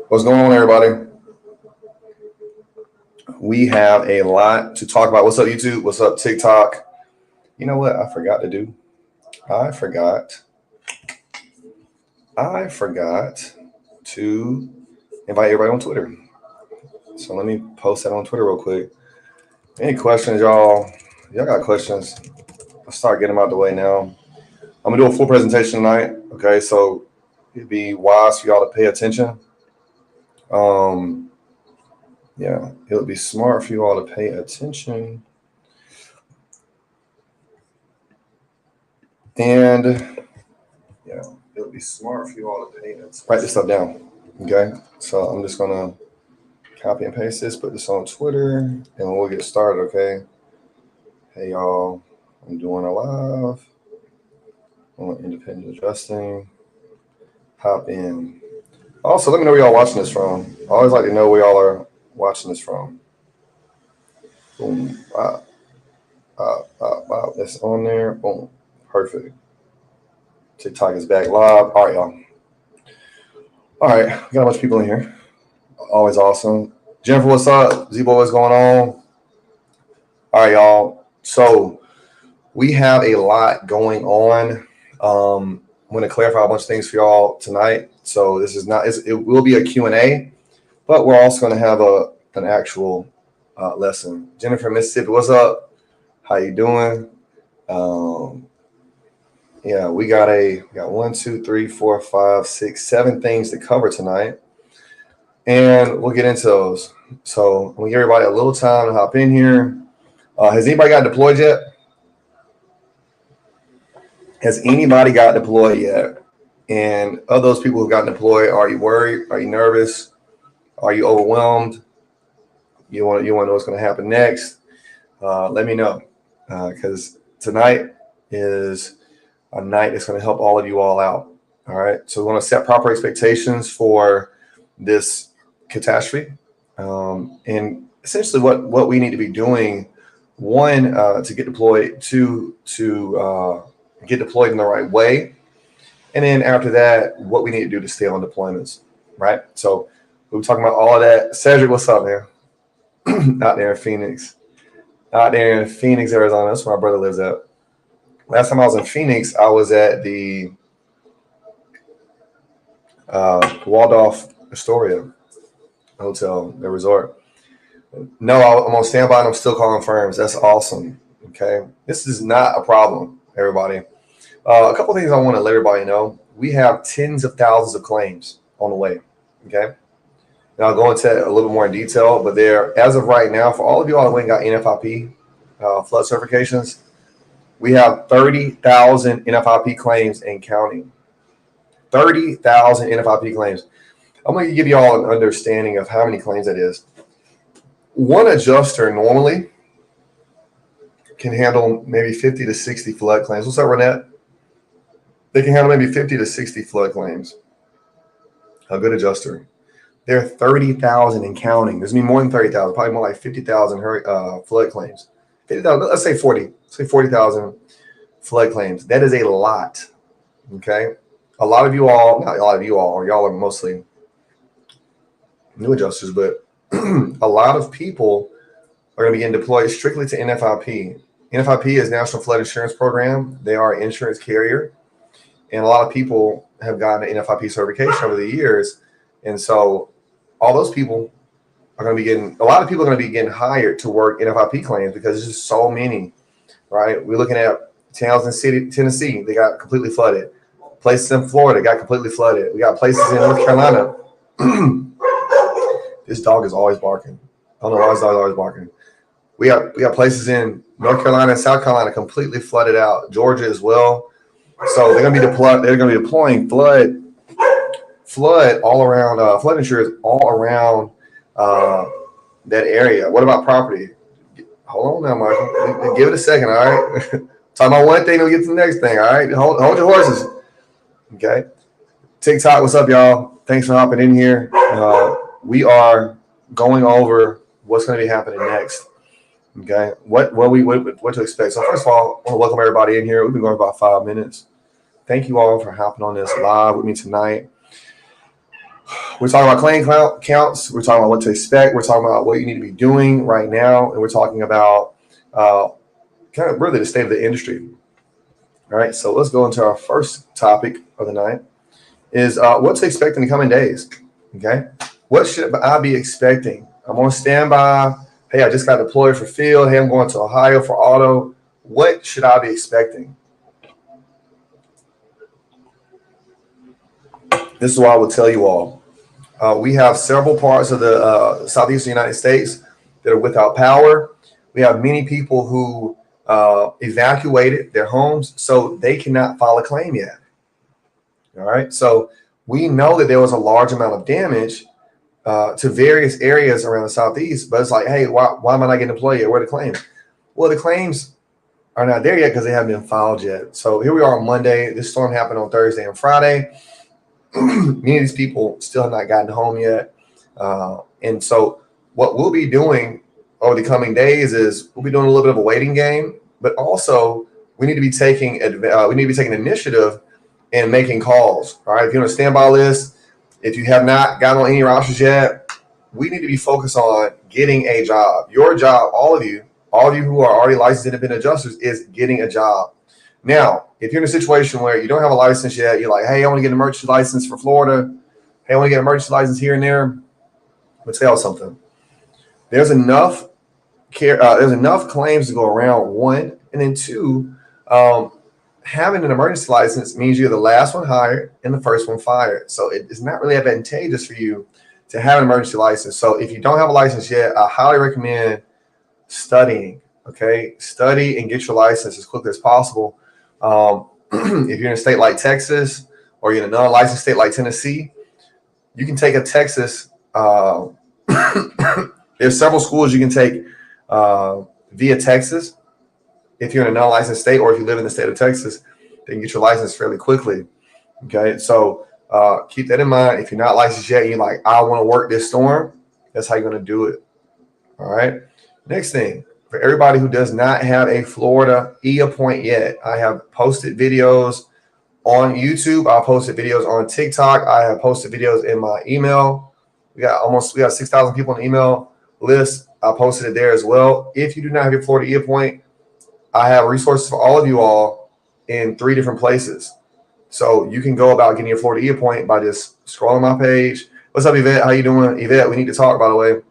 What's going on, everybody? We have a lot to talk about. What's up, YouTube? What's up, TikTok? You know what? I forgot to do. I forgot. I forgot to invite everybody on Twitter. So let me post that on Twitter real quick. Any questions, y'all? Y'all got questions? Let's start getting them out the way now. I'm gonna do a full presentation tonight. Okay, so it'd be wise for y'all to pay attention. Yeah, it would be smart for you all to pay attention. And yeah, it would be smart for you all to pay attention. Write this stuff down. Okay, so I'm just gonna copy and paste this, put this on Twitter, and we'll get started. Okay. Hey y'all, I'm doing a live on independent adjusting. Hop in. Also, let me know where y'all watching this from. I always like to know where y'all are watching this from. Boom. Wow. That's on there. Boom. Perfect. TikTok is back live. All right, y'all. All right, got a bunch of people in here. Always awesome. Jennifer, what's up? Z-Boy, what's going on? All right, y'all. So we have a lot going on. I'm going to clarify a bunch of things for y'all tonight. So this is not, it will be a Q&A, but we're also going to have an actual lesson. Jennifer, Mississippi, what's up? How you doing? Yeah, we got 1, 2, 3, 4, 5, 6, 7 things to cover tonight. And we'll get into those. So I'm going to give everybody a little time to hop in here. Has anybody got deployed yet? Has anybody got deployed yet? And of those people who've gotten deployed, are you worried? Are you nervous? Are you overwhelmed? You want to know what's going to happen next? Let me know, because tonight is a night that's going to help all of you all out. All right. So we want to set proper expectations for this catastrophe, and essentially what we need to be doing. One, to get deployed. Two, to get deployed in the right way. And then after that, what we need to do to stay on deployments, right? So we're talking about all of that. Cedric, what's up, man? Out there in Phoenix. Out there in Phoenix, Arizona. That's where my brother lives at. Last time I was in Phoenix, I was at the Waldorf Astoria Hotel, the resort. No, I'm on standby and I'm still calling firms. That's awesome. Okay. This is not a problem, everybody. A couple of things I want to let everybody know. We have tens of thousands of claims on the way. Okay. And I'll go into a little more in detail, but there, as of right now, for all of you all that went and got NFIP flood certifications, we have 30,000 NFIP claims and counting. 30,000 NFIP claims. I'm going to give you all an understanding of how many claims that is. One adjuster normally can handle maybe 50 to 60 flood claims. What's up, Renette? They can handle maybe 50 to 60 flood claims. A good adjuster. There are 30,000 and counting. There's going to be more than 30,000, probably more like 50,000 flood claims. 50,000, let's say 40. Let's say 40,000 flood claims. That is a lot. Okay. A lot of you all, not a lot of you all, or y'all are mostly new adjusters, but a lot of people are going to be getting deployed strictly to NFIP. NFIP is National Flood Insurance Program. They are an insurance carrier. And a lot of people have gotten an NFIP certification over the years. And so all those people are going to be getting, a lot of people are going to be getting hired to work NFIP claims because there's just so many, right? We're looking at Townsend City, Tennessee. They got completely flooded. Places in Florida got completely flooded. We got places in North Carolina. This dog is always barking. I don't know why this dog is always barking. We got places in North Carolina and South Carolina completely flooded out. Georgia as well. So they're gonna be deploying flood all around, flood insurance all around that area. What about property? Hold on now, Michael. Give it a second, all right? Talking about one thing, we'll get to the next thing, all right? Hold your horses. Okay. TikTok, what's up, y'all? Thanks for hopping in here. We are going over what's going to be happening next. Okay, what to expect. So first of all, I want to welcome everybody in here. We've been going about 5 minutes. Thank you all for hopping on this live with me tonight. We're talking about claim counts. We're talking about what to expect. We're talking about what you need to be doing right now. And we're talking about kind of really the state of the industry. All right. So let's go into our first topic of the night is what to expect in the coming days. Okay. What should I be expecting? I'm on standby. Hey, I just got deployed for field. Hey, I'm going to Ohio for auto. What should I be expecting? This is what I will tell you all. We have several parts of the southeastern United States that are without power. We have many people who evacuated their homes, so they cannot file a claim yet. All right. So we know that there was a large amount of damage to various areas around the Southeast, but it's like, hey, why am I not getting deployed yet? Where are the claims? Well, the claims are not there yet because they haven't been filed yet. So here we are on Monday. This storm happened on Thursday and Friday. Many of these people still have not gotten home yet. And so what we'll be doing over the coming days is we'll be doing a little bit of a waiting game, but also we need to be taking initiative and making calls. All right. If you're on a standby list, if you have not gotten on any rosters yet, we need to be focused on getting a job. Your job, all of you who are already licensed independent adjusters, is getting a job. Now, if you're in a situation where you don't have a license yet, you're like, hey, I want to get an emergency license for Florida. Hey, I want to get an emergency license here and there. Let's tell you something. There's enough claims to go around, one, and then two, having an emergency license means you're the last one hired and the first one fired. So it's not really advantageous for you to have an emergency license. So if you don't have a license yet, I highly recommend studying. Okay, study and get your license as quickly as possible. If you're in a state like Texas or you're in a non-licensed state like Tennessee, you can take a Texas. There's several schools you can take via Texas. If you're in a non-licensed state or if you live in the state of Texas, they can get your license fairly quickly. Okay, so keep that in mind. If you're not licensed yet, you're like, I want to work this storm. That's how you're going to do it. All right. Next thing, for everybody who does not have a Florida e-appoint yet, I have posted videos on YouTube. I posted videos on TikTok. I have posted videos in my email. We got 6,000 people on the email list. I posted it there as well. If you do not have your Florida e-appoint, I have resources for all of you all in 3 different places. So you can go about getting your Florida e-appoint by just scrolling my page. What's up, Yvette? How you doing? Yvette, we need to talk, by the way.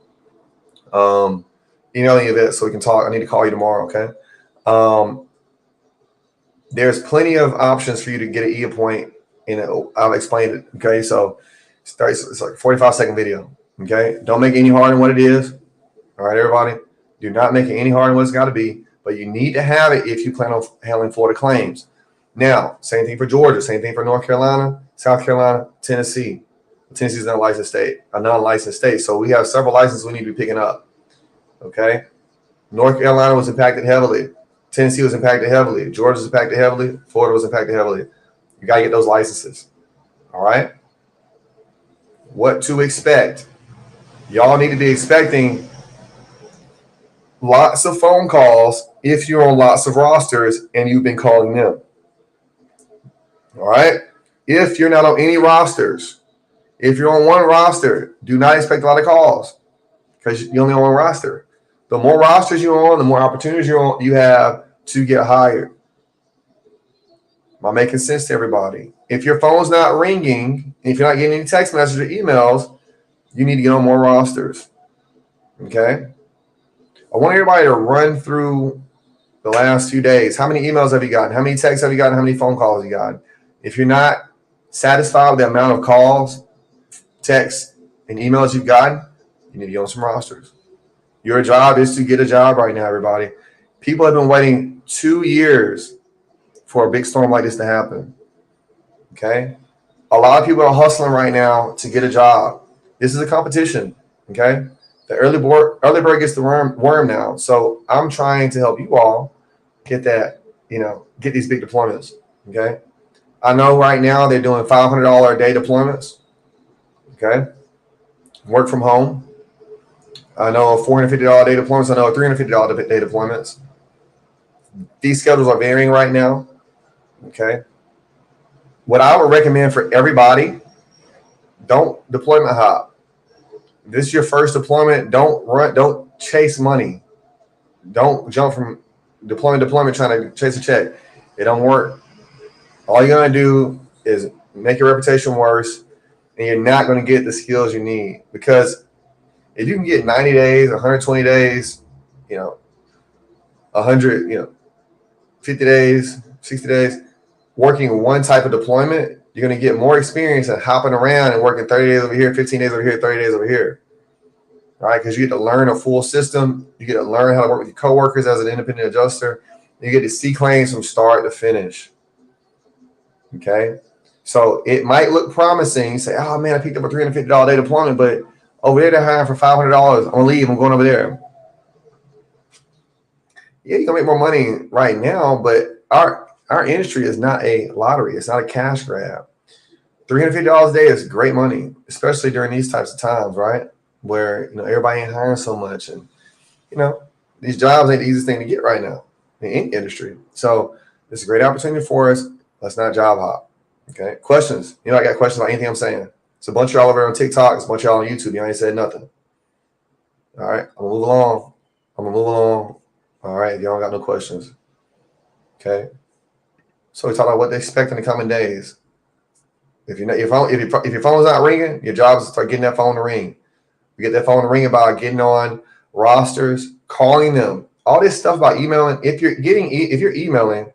Emailing Yvette so we can talk. I need to call you tomorrow, okay? There's plenty of options for you to get an e-appoint. I've explained it, okay? So it's like a 45-second video, okay? Don't make it any harder than what it is. All right, everybody? Do not make it any harder than what it's got to be. But you need to have it if you plan on handling Florida claims. Now, same thing for Georgia, same thing for North Carolina, South Carolina, Tennessee. Tennessee is not a non-licensed state. So we have several licenses we need to be picking up. Okay. North Carolina was impacted heavily. Tennessee was impacted heavily. Georgia was impacted heavily. Florida was impacted heavily. You got to get those licenses. All right. What to expect? Y'all need to be expecting lots of phone calls if you're on lots of rosters and you've been calling them. All right. If you're not on any rosters, if you're on one roster, do not expect a lot of calls because you're only on one roster. The more rosters you're on, the more opportunities you have to get hired. Am I making sense to everybody? If your phone's not ringing, if you're not getting any text messages or emails, you need to get on more rosters. Okay. I want everybody to run through the last few days. How many emails have you gotten? How many texts have you gotten? How many phone calls have you gotten? If you're not satisfied with the amount of calls, texts, and emails you've gotten, you need to get on some rosters. Your job is to get a job right now, everybody. People have been waiting 2 years for a big storm like this to happen. Okay? A lot of people are hustling right now to get a job. This is a competition. Okay? The early bird gets the worm now. So I'm trying to help you all get that, get these big deployments. Okay? I know right now they're doing $500 a day deployments. Okay? Work from home. I know $450 a day deployments. I know $350 a day deployments. These schedules are varying right now. Okay? What I would recommend for everybody Don't deployment hop. This is your first deployment. Don't chase money. Don't jump from deployment to deployment trying to chase a check. It don't work. All you're gonna do is make your reputation worse, and you're not gonna get the skills you need. Because if you can get 90 days, 120 days, you know, 100, 50 days, 60 days, working one type of deployment, you're gonna get more experience than hopping around and working 30 days over here, 15 days over here, 30 days over here. All right, because you get to learn a full system. You get to learn how to work with your coworkers as an independent adjuster. You get to see claims from start to finish. Okay, so it might look promising. You say, "Oh man, I picked up a $350 day deployment, but over there they're hiring for $500. I'm gonna leave. I'm going over there." Yeah, you're gonna make more money right now, but our industry is not a lottery. It's not a cash grab. $350 a day is great money, especially during these types of times, right? Where everybody ain't hiring so much, and these jobs ain't the easiest thing to get right now in any industry. So it's a great opportunity for us. Let's not job hop. Okay. Questions? I got questions about anything I'm saying. It's a bunch of y'all over on TikTok. It's a bunch of y'all on YouTube. Y'all ain't said nothing. All right. I'm gonna move along. All right. If y'all got no questions. Okay. So we talk about what they expect in the coming days. If your phone is not ringing, your job is to start getting that phone to ring. You get that phone to ring about getting on rosters, calling them, all this stuff about emailing. If you're emailing,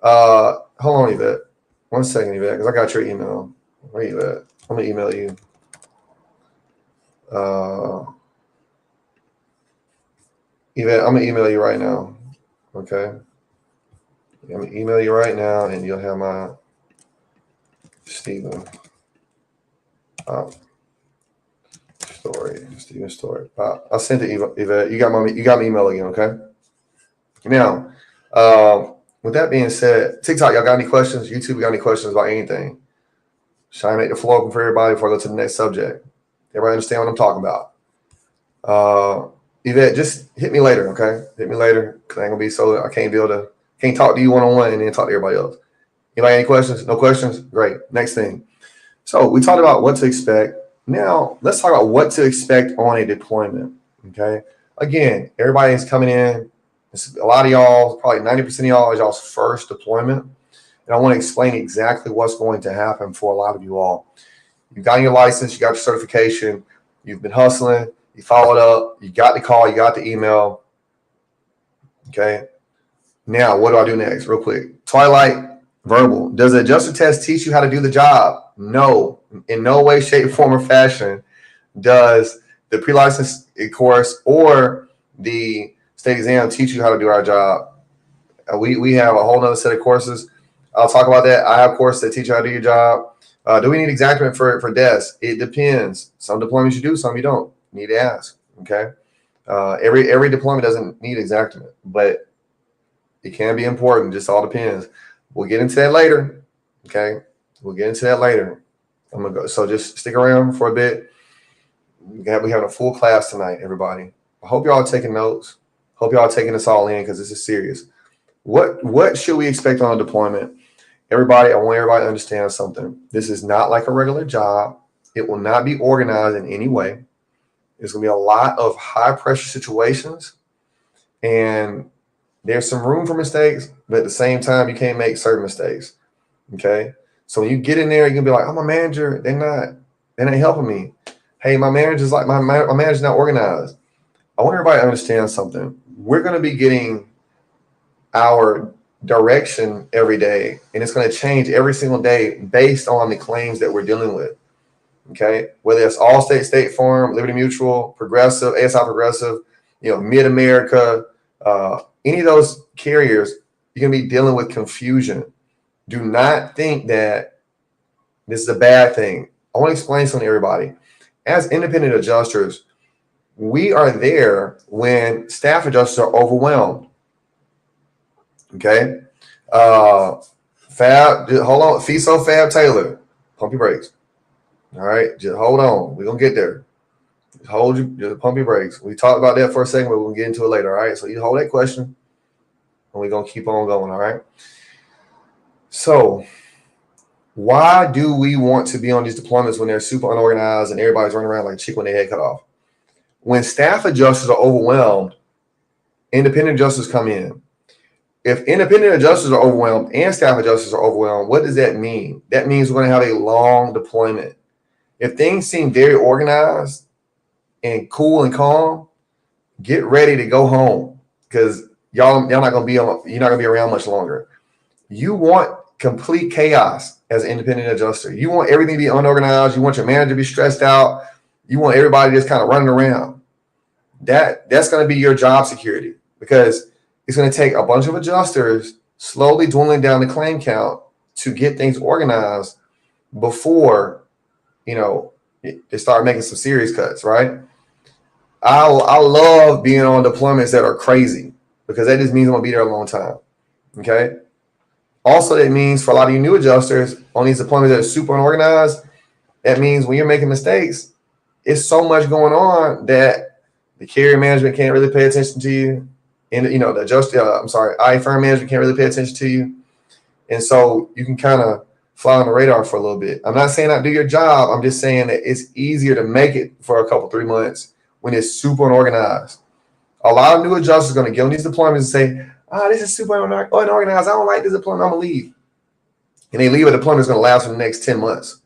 hold on, Yvette. 1 second, Yvette, because I got your email. Where you at? I'm gonna email you. Yvette, I'm gonna email you right now. Okay. I'm gonna email you right now, and you'll have my Steven story. I'll send it, Yvette. You got my email again, okay? Now, with that being said, TikTok, y'all got any questions? YouTube, got any questions about anything? Should I make the floor open for everybody before I go to the next subject? Everybody understand what I'm talking about? Yvette, just hit me later, okay? Hit me later, because I ain't gonna be I can't talk to you one-on-one and then talk to everybody else. Anybody any questions? No questions? Great. Next thing. So we talked about what to expect. Now let's talk about what to expect on a deployment. Okay. Again, everybody is coming in. A lot of y'all, probably 90% of y'all, is y'all's first deployment. And I want to explain exactly what's going to happen for a lot of you all. You got your license, you got your certification, you've been hustling, you followed up, you got the call, you got the email. Okay. Now, what do I do next? Real quick. Twilight Verbal. Does the adjuster test teach you how to do the job? No. In no way, shape, form, or fashion does the pre-license course or the state exam teach you how to do our job. We have a whole nother set of courses. I'll talk about that. I have courses that teach you how to do your job. Do we need Xactimate for desks? It depends. Some deployments you do, some you don't. You need to ask. Okay. Every deployment doesn't need Xactimate, but it can be important. Just all depends. We'll get into that later. Okay. We'll get into that later. I'm gonna go. So just stick around for a bit. We have a full class tonight, everybody. I hope y'all are taking notes. Hope y'all are taking this all in because this is serious. What should we expect on a deployment? Everybody, I want everybody to understand something. This is not like a regular job. It will not be organized in any way. There's gonna be a lot of high pressure situations, and there's some room for mistakes, but at the same time, you can't make certain mistakes. Okay. So when you get in there, you're gonna be like, "Oh, my manager, they're not helping me. Hey, my manager's like my manager's not organized." I want everybody to understand something. We're gonna be getting our direction every day, and it's gonna change every single day based on the claims that we're dealing with. Okay, whether it's Allstate, State Farm, Liberty Mutual, Progressive, ASI Progressive, Mid America, any of those carriers, you're gonna be dealing with confusion. Do not think that this is a bad thing. I want to explain something to everybody. As independent adjusters, we are there when staff adjusters are overwhelmed. Okay. Fab, hold on. FISO Fab Taylor, pump your brakes. All right, just hold on. We're gonna get there. Just pump your brakes. We talked about that for a second, but we'll get into it later. All right. So you hold that question, and we're gonna keep on going. All right. So Why do we want to be on these deployments when they're super unorganized and everybody's running around like a chicken with their head cut off? When staff adjusters are overwhelmed, independent adjusters come in. If independent adjusters are overwhelmed and staff adjusters are overwhelmed, what does that mean? That means we're going to have a long deployment. If things seem very organized and cool and calm, get ready to go home because y'all not going to be you're not going to be around much longer. You want complete chaos as an independent adjuster. You want everything to be unorganized. You want your manager to be stressed out. You want everybody just kind of running around. That's going to be your job security because it's going to take a bunch of adjusters slowly dwindling down the claim count to get things organized before, they start making some serious cuts, right? I love being on deployments that are crazy because that just means I'm going to be there a long time, okay? Also, that means for a lot of you new adjusters on these deployments that are super unorganized, that means when you're making mistakes, it's so much going on that the carrier management can't really pay attention to you. And, the iFirm management can't really pay attention to you. And so you can kind of fly on the radar for a little bit. I'm not saying not do your job. I'm just saying that it's easier to make it for a couple, 3 months when it's super unorganized. A lot of new adjusters are going to get on these deployments and say, this is super unorganized. I don't like this deployment. I'm going to leave. And they leave a deployment that's going to last for the next 10 months.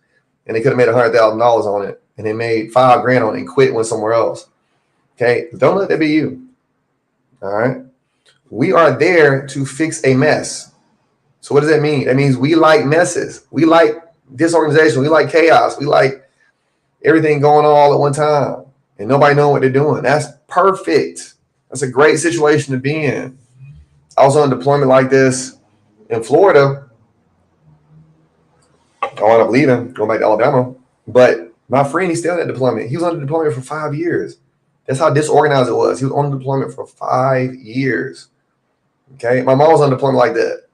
And they could have made $100,000 on it. And they made $5,000 on it and quit, went somewhere else. Okay. Don't let that be you. All right. We are there to fix a mess. So what does that mean? That means we like messes. We like disorganization. We like chaos. We like everything going on all at one time and nobody knowing what they're doing. That's perfect. That's a great situation to be in. I was on a deployment like this in Florida. I wound up leaving, going back to Alabama. But my friend, he's still on that deployment. He was on the deployment for 5 years. That's how disorganized it was. He was on the deployment for 5 years. Okay. My mom was on deployment like that.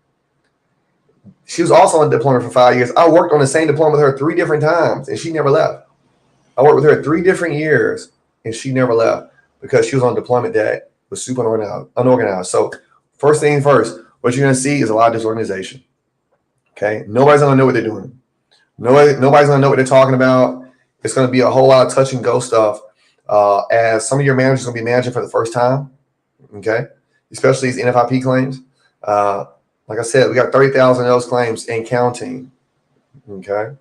She was also on deployment for 5 years. I worked on the same deployment with her 3 different times and she never left. I worked with her 3 different years and she never left because she was on deployment that was super unorganized. So first thing first, what you're going to see is a lot of disorganization. Okay. Nobody's going to know what they're doing. Nobody's going to know what they're talking about. It's going to be a whole lot of touch and go stuff as some of your managers are going to be managing for the first time. Okay. Especially these NFIP claims. Like I said, we got 30,000 of those claims and counting. Okay.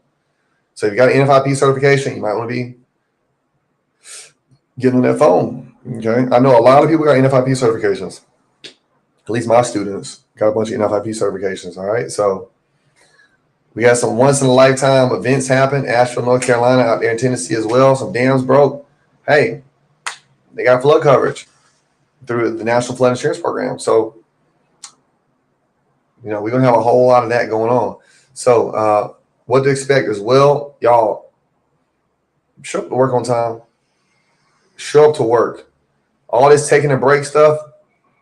So if you got an NFIP certification, you might want to be getting on that phone. Okay. I know a lot of people got NFIP certifications. At least my students got a bunch of NFIP certifications. All right. So we got some once in a lifetime events happen. Asheville, North Carolina, out there in Tennessee as well. Some dams broke. Hey, they got flood coverage through the National Flood Insurance Program. So, we're going to have a whole lot of that going on. So what to expect as well, y'all, show up to work on time. Show up to work. All this taking a break stuff,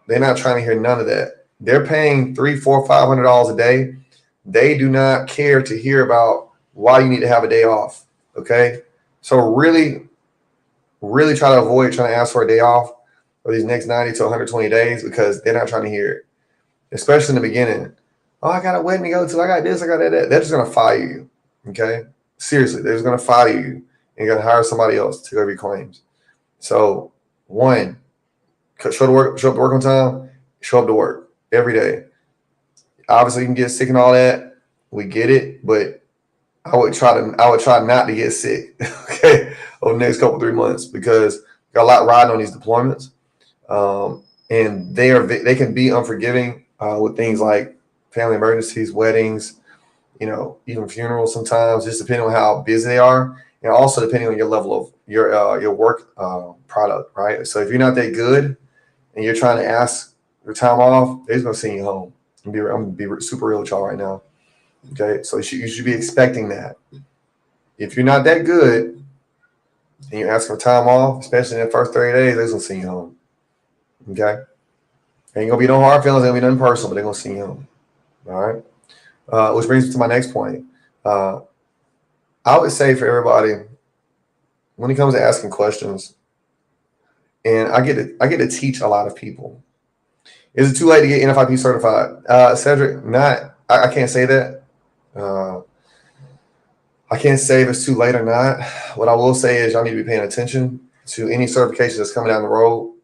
they're not trying to hear none of that. They're paying $300, $400, $500 a day. They do not care to hear about why you need to have a day off. Okay. So really, really try to avoid trying to ask for a day off for these next 90 to 120 days because they're not trying to hear it, especially in the beginning. Oh, I got a wedding to go to. I got this. I got that. They're just going to fire you. Okay. Seriously. They're just going to fire you and you're going to hire somebody else to take over your claims. So 1, show up to work on time, show up to work every day. Obviously you can get sick and all that. We get it, but I would try not to get sick, okay, over the next couple 3 months because got a lot riding on these deployments. And they can be unforgiving with things like family emergencies, weddings, even funerals sometimes, just depending on how busy they are. And also depending on your level of your work product, right? So if you're not that good and you're trying to ask for time off, they're just going to send you home. I'm going to be super real with y'all right now. Okay, so you should be expecting that. If you're not that good and you're asking for time off, especially in the first 30 days, they're going to send you home. Okay? Ain't going to be no hard feelings, ain't going to be nothing personal, but they're going to send you home. All right? Which brings me to my next point. I would say for everybody, when it comes to asking questions, and I get to teach a lot of people. Is it too late to get NFIP certified? Cedric, I can't say that. I can't say if it's too late or not. What I will say is y'all need to be paying attention to any certifications that's coming down the road.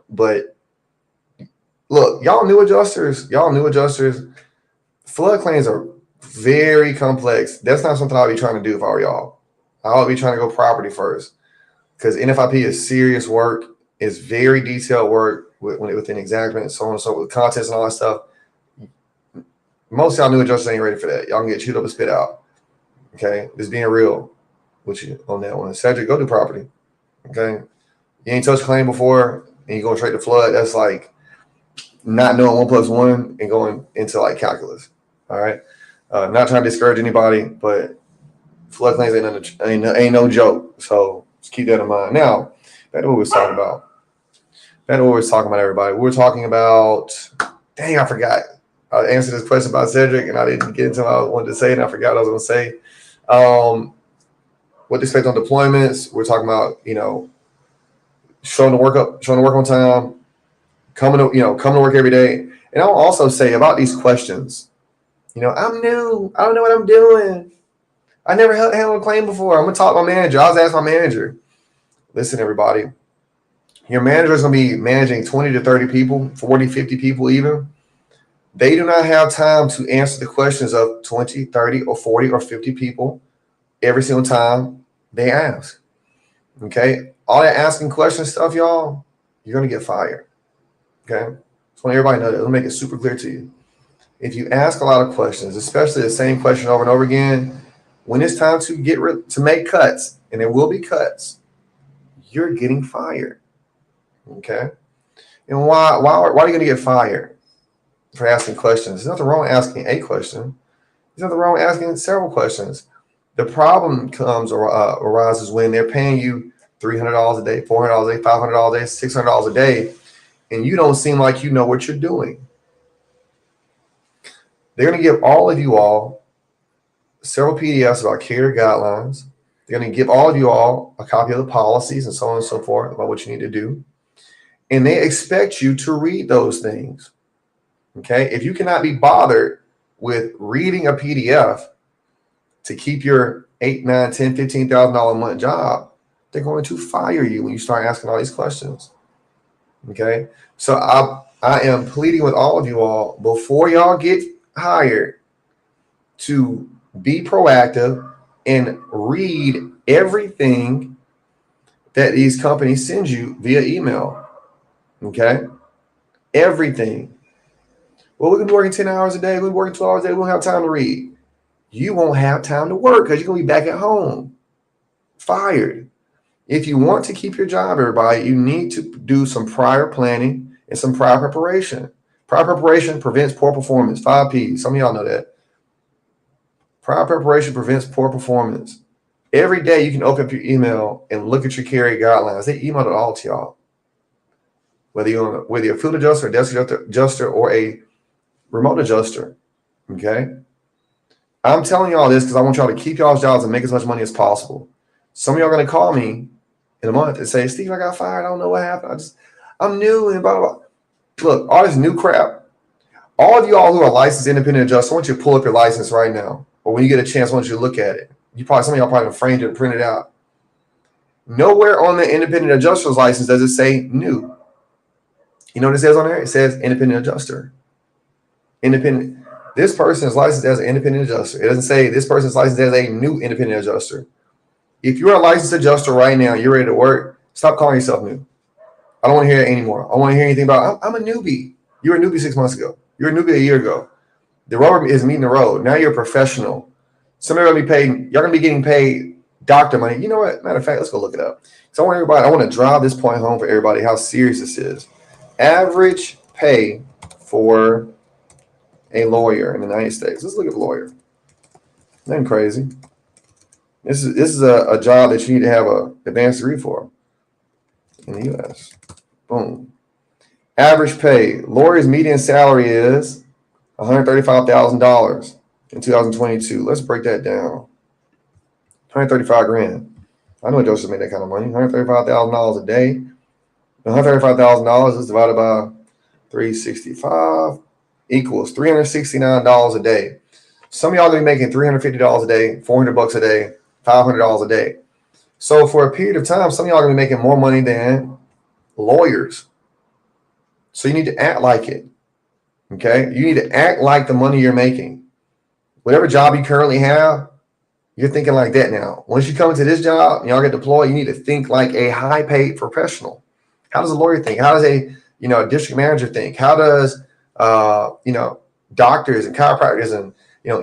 But look, y'all new adjusters, flood claims are very complex. That's not something I'll be trying to do if I were y'all. I'll be trying to go property first because NFIP is serious work. It's very detailed work within exactment, so on and so forth, with contents and all that stuff. Most of y'all new adjusters ain't ready for that. Y'all can get chewed up and spit out. Okay, just being real with you on that one. Cedric, go do property. Okay, you ain't touched claim before, and you going straight to flood. That's like not knowing 1 + 1 and going into like calculus. All right, not trying to discourage anybody, but flood claims ain't no joke. So just keep that in mind. Now, back to what we was talking about. Everybody. We were talking about. Dang, I forgot. I answered this question about Cedric, and I didn't get into what I wanted to say, and I forgot what I was going to say. What to expect on deployments? We're talking about, showing the work on time, coming to work every day. And I'll also say about these questions. I'm new. I don't know what I'm doing. I never handled a claim before. I'm gonna talk to my manager. I was asking my manager. Listen, everybody. Your manager is gonna be managing 20 to 30 people, 40, 50 people even. They do not have time to answer the questions of 20, 30, or 40 or 50 people every single time they ask. Okay? All that asking questions stuff, y'all, you're going to get fired. Okay? Just want everybody to know that. Let me make it super clear to you. If you ask a lot of questions, especially the same question over and over again, when it's time to make cuts, and there will be cuts, you're getting fired. Okay? And why are you going to get fired? For asking questions. There's nothing wrong with asking a question. There's nothing wrong with asking several questions. The problem arises when they're paying you $300 a day, $400 a day, $500 a day, $600 a day, and you don't seem like you know what you're doing. They're going to give all of you all several PDFs about carrier guidelines. They're going to give all of you all a copy of the policies and so on and so forth about what you need to do. And they expect you to read those things. Okay, if you cannot be bothered with reading a PDF to keep your $8, $9, $10, $15,000 a month job, they're going to fire you when you start asking all these questions. Okay, so I am pleading with all of you all before y'all get hired to be proactive and read everything that these companies send you via email. Okay, everything. Well, we're going to be working 10 hours a day. We're working 12 hours a day. We won't have time to read. You won't have time to work because you're going to be back at home, fired. If you want to keep your job, everybody, you need to do some prior planning and some prior preparation. Prior preparation prevents poor performance. 5 P's. Some of y'all know that. Prior preparation prevents poor performance. Every day you can open up your email and look at your carrier guidelines. They emailed it all to y'all. Whether you're a field adjuster, a desk adjuster, or a remote adjuster. Okay. I'm telling y'all this because I want y'all to keep y'all's jobs and make as much money as possible. Some of y'all are going to call me in a month and say, Steve, I got fired. I don't know what happened. I'm new and blah, blah, blah. Look, all this new crap. All of y'all who are licensed independent adjusters, I want you to pull up your license right now. Or when you get a chance, I want you to look at it. Some of y'all probably framed it and printed it out. Nowhere on the independent adjuster's license does it say new. You know what it says on there? It says independent adjuster. Independent. This person is licensed as an independent adjuster. It doesn't say this person is licensed as a new independent adjuster. If you're a licensed adjuster right now, you're ready to work, stop calling yourself new. I don't want to hear it anymore. I don't want to hear anything about, I'm a newbie. You were a newbie 6 months ago. You were a newbie a year ago. The rubber is meeting the road. Now you're a professional. Some of you are going to be paid. Y'all going to be getting paid doctor money. You know what? Matter of fact, let's go look it up. So I want to drive this point home for everybody how serious this is. Average pay for a lawyer in the United States. Let's look at a lawyer. Nothing crazy. This is a job that you need to have an advanced degree for in the U.S. Boom. Average pay. Lawyer's median salary is $135,000 in 2022. Let's break that down. 135 grand. I know Joseph made that kind of money. $135,000 a day. $135,000 is divided by 365 equals $369 a day. Some of y'all gonna be making $350 a day, $400 a day, $500 a day. So for a period of time, some of y'all are gonna be making more money than lawyers. So you need to act like it. Okay, you need to act like the money you're making. Whatever job you currently have, you're thinking like that now. Once you come into this job and y'all get deployed, you need to think like a high-paid professional. How does a lawyer think? How does a district manager think? How does doctors and chiropractors and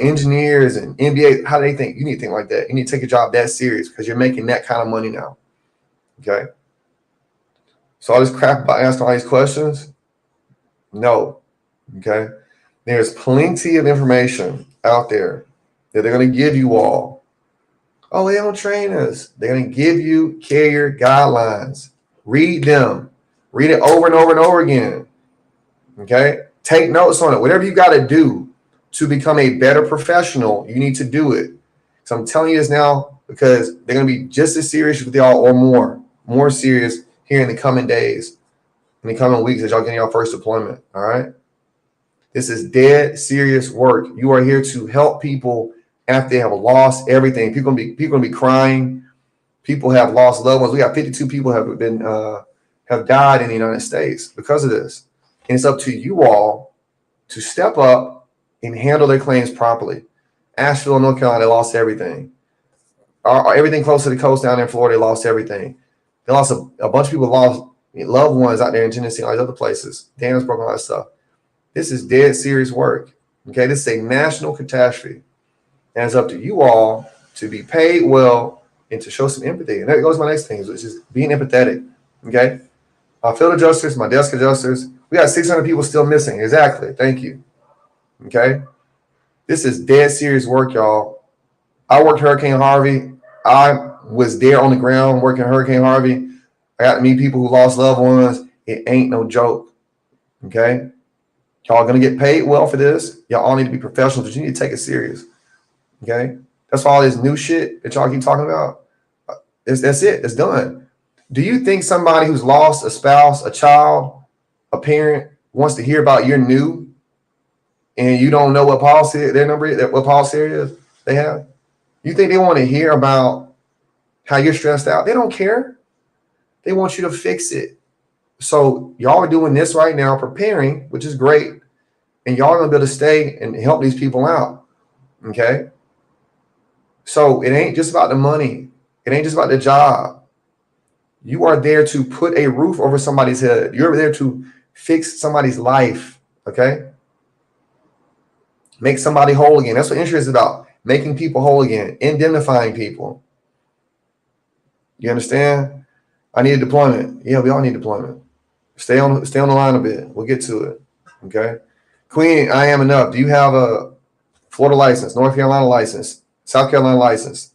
engineers and MBA, how do they think? You need to think like that. You need to take a job that serious because you're making that kind of money now. Okay. So all this crap about asking all these questions, no. Okay. There's plenty of information out there that they're going to give you all. Oh, they don't train us. They're going to give you carrier guidelines. Read them. Read it over and over and over again. Okay. Take notes on it. Whatever you got to do to become a better professional, you need to do it. So I'm telling you this now because they're going to be just as serious with y'all or more serious here in the coming days, in the coming weeks as y'all getting your first deployment. All right. This is dead serious work. You are here to help people after they have lost everything. People gonna be crying. People have lost loved ones. We got 52 people have died in the United States because of this. And it's up to you all to step up and handle their claims properly. Asheville, North Carolina, they lost everything. Everything close to the coast down there in Florida, they lost everything. They lost a bunch of people lost loved ones out there in Tennessee, all these other places. Dams broke, all that stuff. This is dead serious work. Okay, this is a national catastrophe. And it's up to you all to be paid well and to show some empathy. And that goes to my next thing, which is being empathetic. Okay. Our field adjusters, my desk adjusters, we got 600 people still missing. Exactly. Thank you. Okay. This is dead serious work, y'all. I worked Hurricane Harvey. I was there on the ground working Hurricane Harvey. I got to meet people who lost loved ones. It ain't no joke. Okay. Y'all gonna get paid well for this. Y'all all need to be professionals, but you need to take it serious. Okay, that's all this new shit that y'all keep talking about. That's it. It's done. Do you think somebody who's lost a spouse, a child, a parent wants to hear about your new, and you don't know what policy their number is, what policy is they have? You think they want to hear about how you're stressed out? They don't care. They want you to fix it. So y'all are doing this right now, preparing, which is great. And y'all are going to be able to stay and help these people out. Okay. So it ain't just about the money. It ain't just about the job. You are there to put a roof over somebody's head. You're there to fix somebody's life. Okay. Make somebody whole again. That's what insurance is about. Making people whole again. Indemnifying people. You understand? I need a deployment. Yeah, we all need deployment. Stay on the line a bit. We'll get to it. Okay. Queen, I am enough. Do you have a Florida license, North Carolina license, South Carolina license?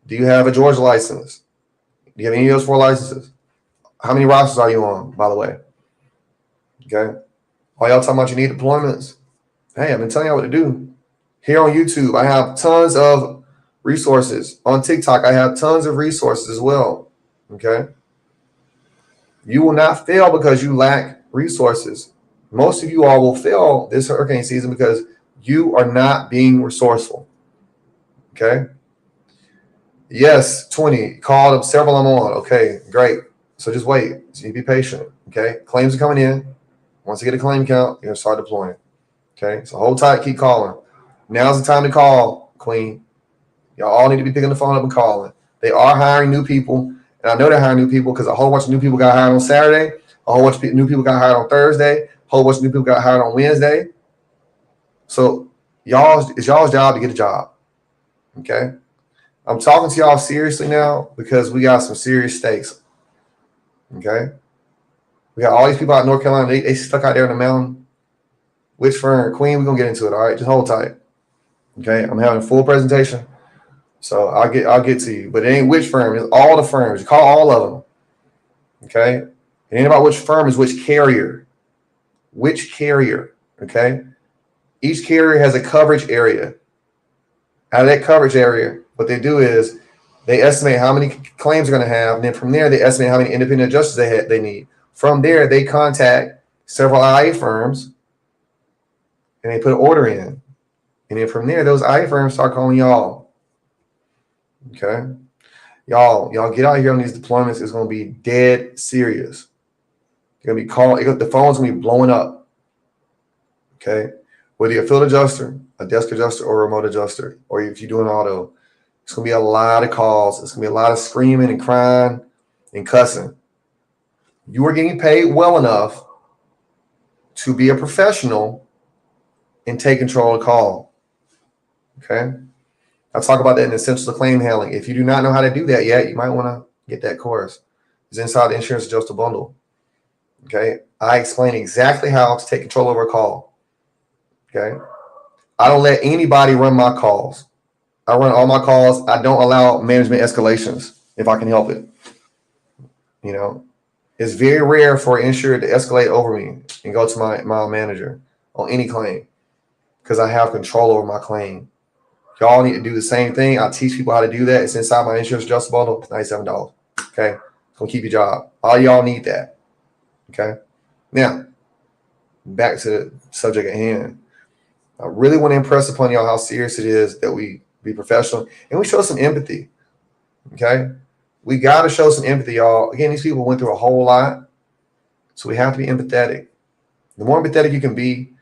Do you have a Georgia license? Do you have any of those 4 licenses? How many rosters are you on, by the way? Okay. All y'all talking about you need deployments. Hey, I've been telling y'all what to do. Here on YouTube, I have tons of resources. On TikTok, I have tons of resources as well. Okay. You will not fail because you lack resources. Most of you all will fail this hurricane season because you are not being resourceful. Okay. Yes, 20. Called up several I'm on. Okay, great. So just wait. So you be patient. Okay. Claims are coming in. Once you get a claim count, you're going to start deploying. Okay. So hold tight. Keep calling. Now's the time to call, Queen. Y'all all need to be picking the phone up and calling. They are hiring new people. And I know they're hiring new people because a whole bunch of new people got hired on Saturday. A whole bunch of new people got hired on Thursday. A whole bunch of new people got hired on Wednesday. So it's y'all's job to get a job. Okay. I'm talking to y'all seriously now because we got some serious stakes. Okay. We got all these people out in North Carolina. They stuck out there in the mountain. Which firm? Queen, we're going to get into it. All right. Just hold tight. Okay. I'm having a full presentation. So I'll get to you. But it ain't which firm. It's all the firms. You call all of them. Okay. It ain't about which firm is which carrier. Which carrier. Okay. Each carrier has a coverage area. Out of that coverage area, what they do is they estimate how many claims they're going to have. And then from there, they estimate how many independent adjusters they need. From there, they contact several IA firms and they put an order in. And then from there, those IA firms start calling y'all. Okay. Y'all get out here on these deployments. It's going to be dead serious. You're going to be calling, the phone's going to be blowing up. Okay. Whether you're a field adjuster, a desk adjuster, or a remote adjuster, or if you're doing auto, it's going to be a lot of calls. It's going to be a lot of screaming and crying and cussing. You are getting paid well enough to be a professional and take control of the call. Okay. I'll talk about that in Essentials of Claim Handling. If you do not know how to do that yet, you might want to get that course. It's inside the Insurance Adjuster Bundle. Okay. I explain exactly how to take control over a call. Okay. I don't let anybody run my calls. I run all my calls. I don't allow management escalations if I can help it. You know, it's very rare for an insured to escalate over me and go to my manager on any claim because I have control over my claim. Y'all need to do the same thing. I teach people how to do that. It's inside my Insurance Adjuster Bundle. It's $97. Okay. It's going to keep your job. All y'all need that. Okay. Now, back to the subject at hand. I really want to impress upon y'all how serious it is that we be professional and we show some empathy. Okay. We got to show some empathy, y'all. Again, these people went through a whole lot. So we have to be empathetic. The more empathetic you can be,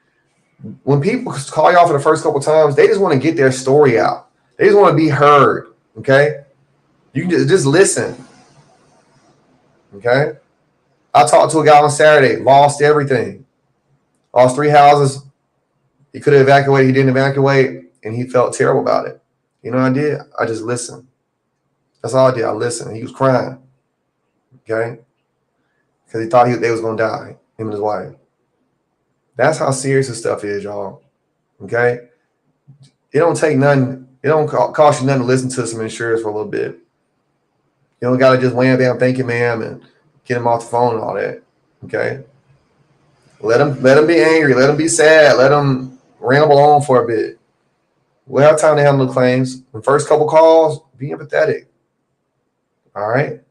when people call y'all for the first couple of times, they just want to get their story out. They just want to be heard. Okay. You can just listen. Okay. I talked to a guy on Saturday, lost everything, lost 3 houses. He could have evacuated. He didn't evacuate, and he felt terrible about it. You know what I did? I just listened. That's all I did. I listened. He was crying. Okay. Because he thought they was going to die, him and his wife. That's how serious this stuff is, y'all. Okay. It don't take nothing. It don't cost you nothing to listen to some insurers for a little bit. You don't got to just wham, bam, thank you, ma'am, and get them off the phone and all that. Okay. Let them be angry. Let them be sad. Let them ramble on for a bit. We'll have time to handle the claims. The first couple calls, be empathetic. All right.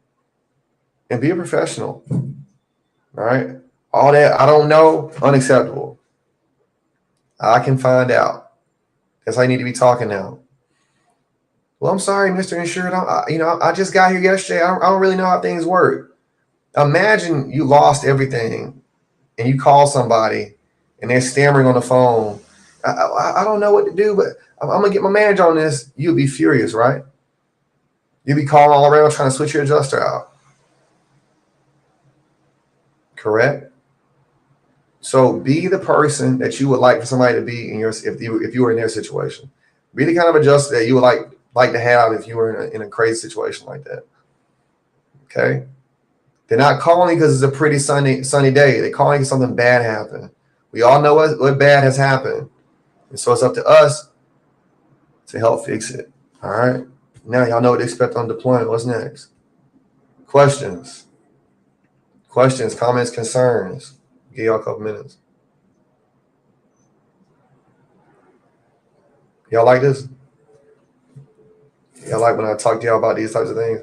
And be a professional. All right. All that I don't know, unacceptable. I can find out. That's how you need to be talking now. Well, I'm sorry, Mr. Insured. I just got here yesterday. I don't really know how things work. Imagine you lost everything and you call somebody and they're stammering on the phone. I don't know what to do, but I'm going to get my manager on this. You'll be furious, right? You'll be calling all around trying to switch your adjuster out. Correct? So be the person that you would like for somebody to be in if you were in their situation. Be the kind of adjuster that you would like to have if you were in a crazy situation like that. Okay? They're not calling because it's a pretty sunny day. They're calling because something bad happened. We all know what bad has happened. And so it's up to us to help fix it. All right? Now y'all know what to expect on deployment. What's next? Questions, comments, concerns. Give y'all a couple minutes. Y'all like this? Y'all like when I talk to y'all about these types of things?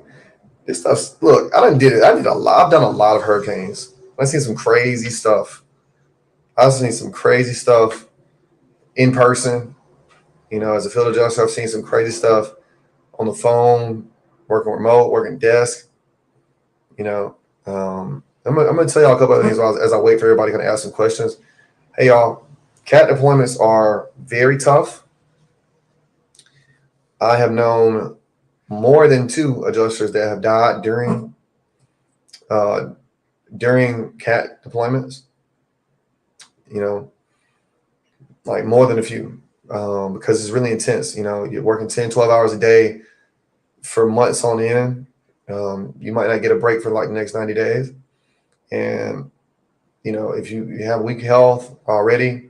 This stuff, look, I did a lot. I've done a lot of hurricanes. I've seen some crazy stuff. I've seen some crazy stuff in person. You know, as a field adjuster, I've seen some crazy stuff on the phone, working remote, working desk. You know, I'm gonna tell y'all a couple of things as I wait for everybody to ask some questions. Hey, y'all, CAT deployments are very tough. I have known more than 2 adjusters that have died during CAT deployments. You know, like more than a few, because it's really intense. You know, you're working 10, 12 hours a day for months on end. You might not get a break for like the next 90 days. And, you know, if you have weak health already,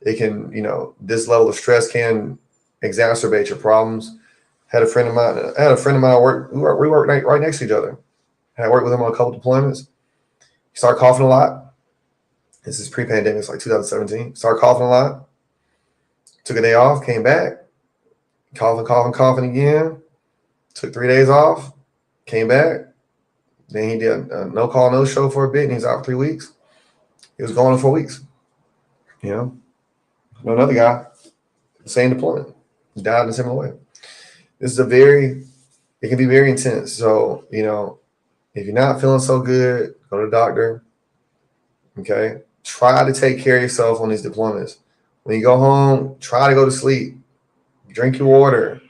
it can, you know, this level of stress can exacerbate your problems. I had a friend of mine work. We worked right next to each other. I worked with him on a couple deployments. He started coughing a lot. This is pre-pandemic. It's like 2017. Started coughing a lot. Took a day off. Came back. Coughing again. Took 3 days off. Came back. Then he did a no call, no show for a bit, and he's out for 3 weeks. He was gone in 4 weeks. You know, another guy, same deployment, died in a similar way. This is it can be very intense. So, if you're not feeling so good, go to the doctor. Okay. Try to take care of yourself on these deployments. When you go home, try to go to sleep. Drink your water.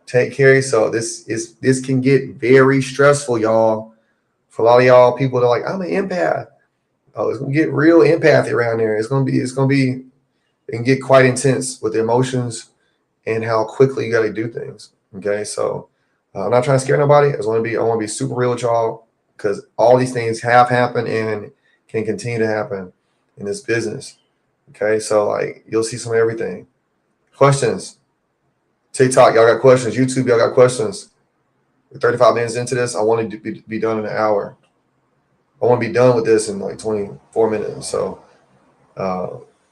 Take care of yourself. This can get very stressful, y'all. For a lot of y'all people that are like, I'm an empath. Oh, it's gonna get real empathy around there. It can get quite intense with the emotions and how quickly you gotta do things. Okay. So I'm not trying to scare nobody. I want to be super real with y'all, because all these things have happened and can continue to happen in this business. Okay. So like, you'll see some of everything. Questions. TikTok, y'all got questions. YouTube, y'all got questions. We're 35 minutes into this. I want to be done in an hour. I want to be done with this in like 24 minutes. So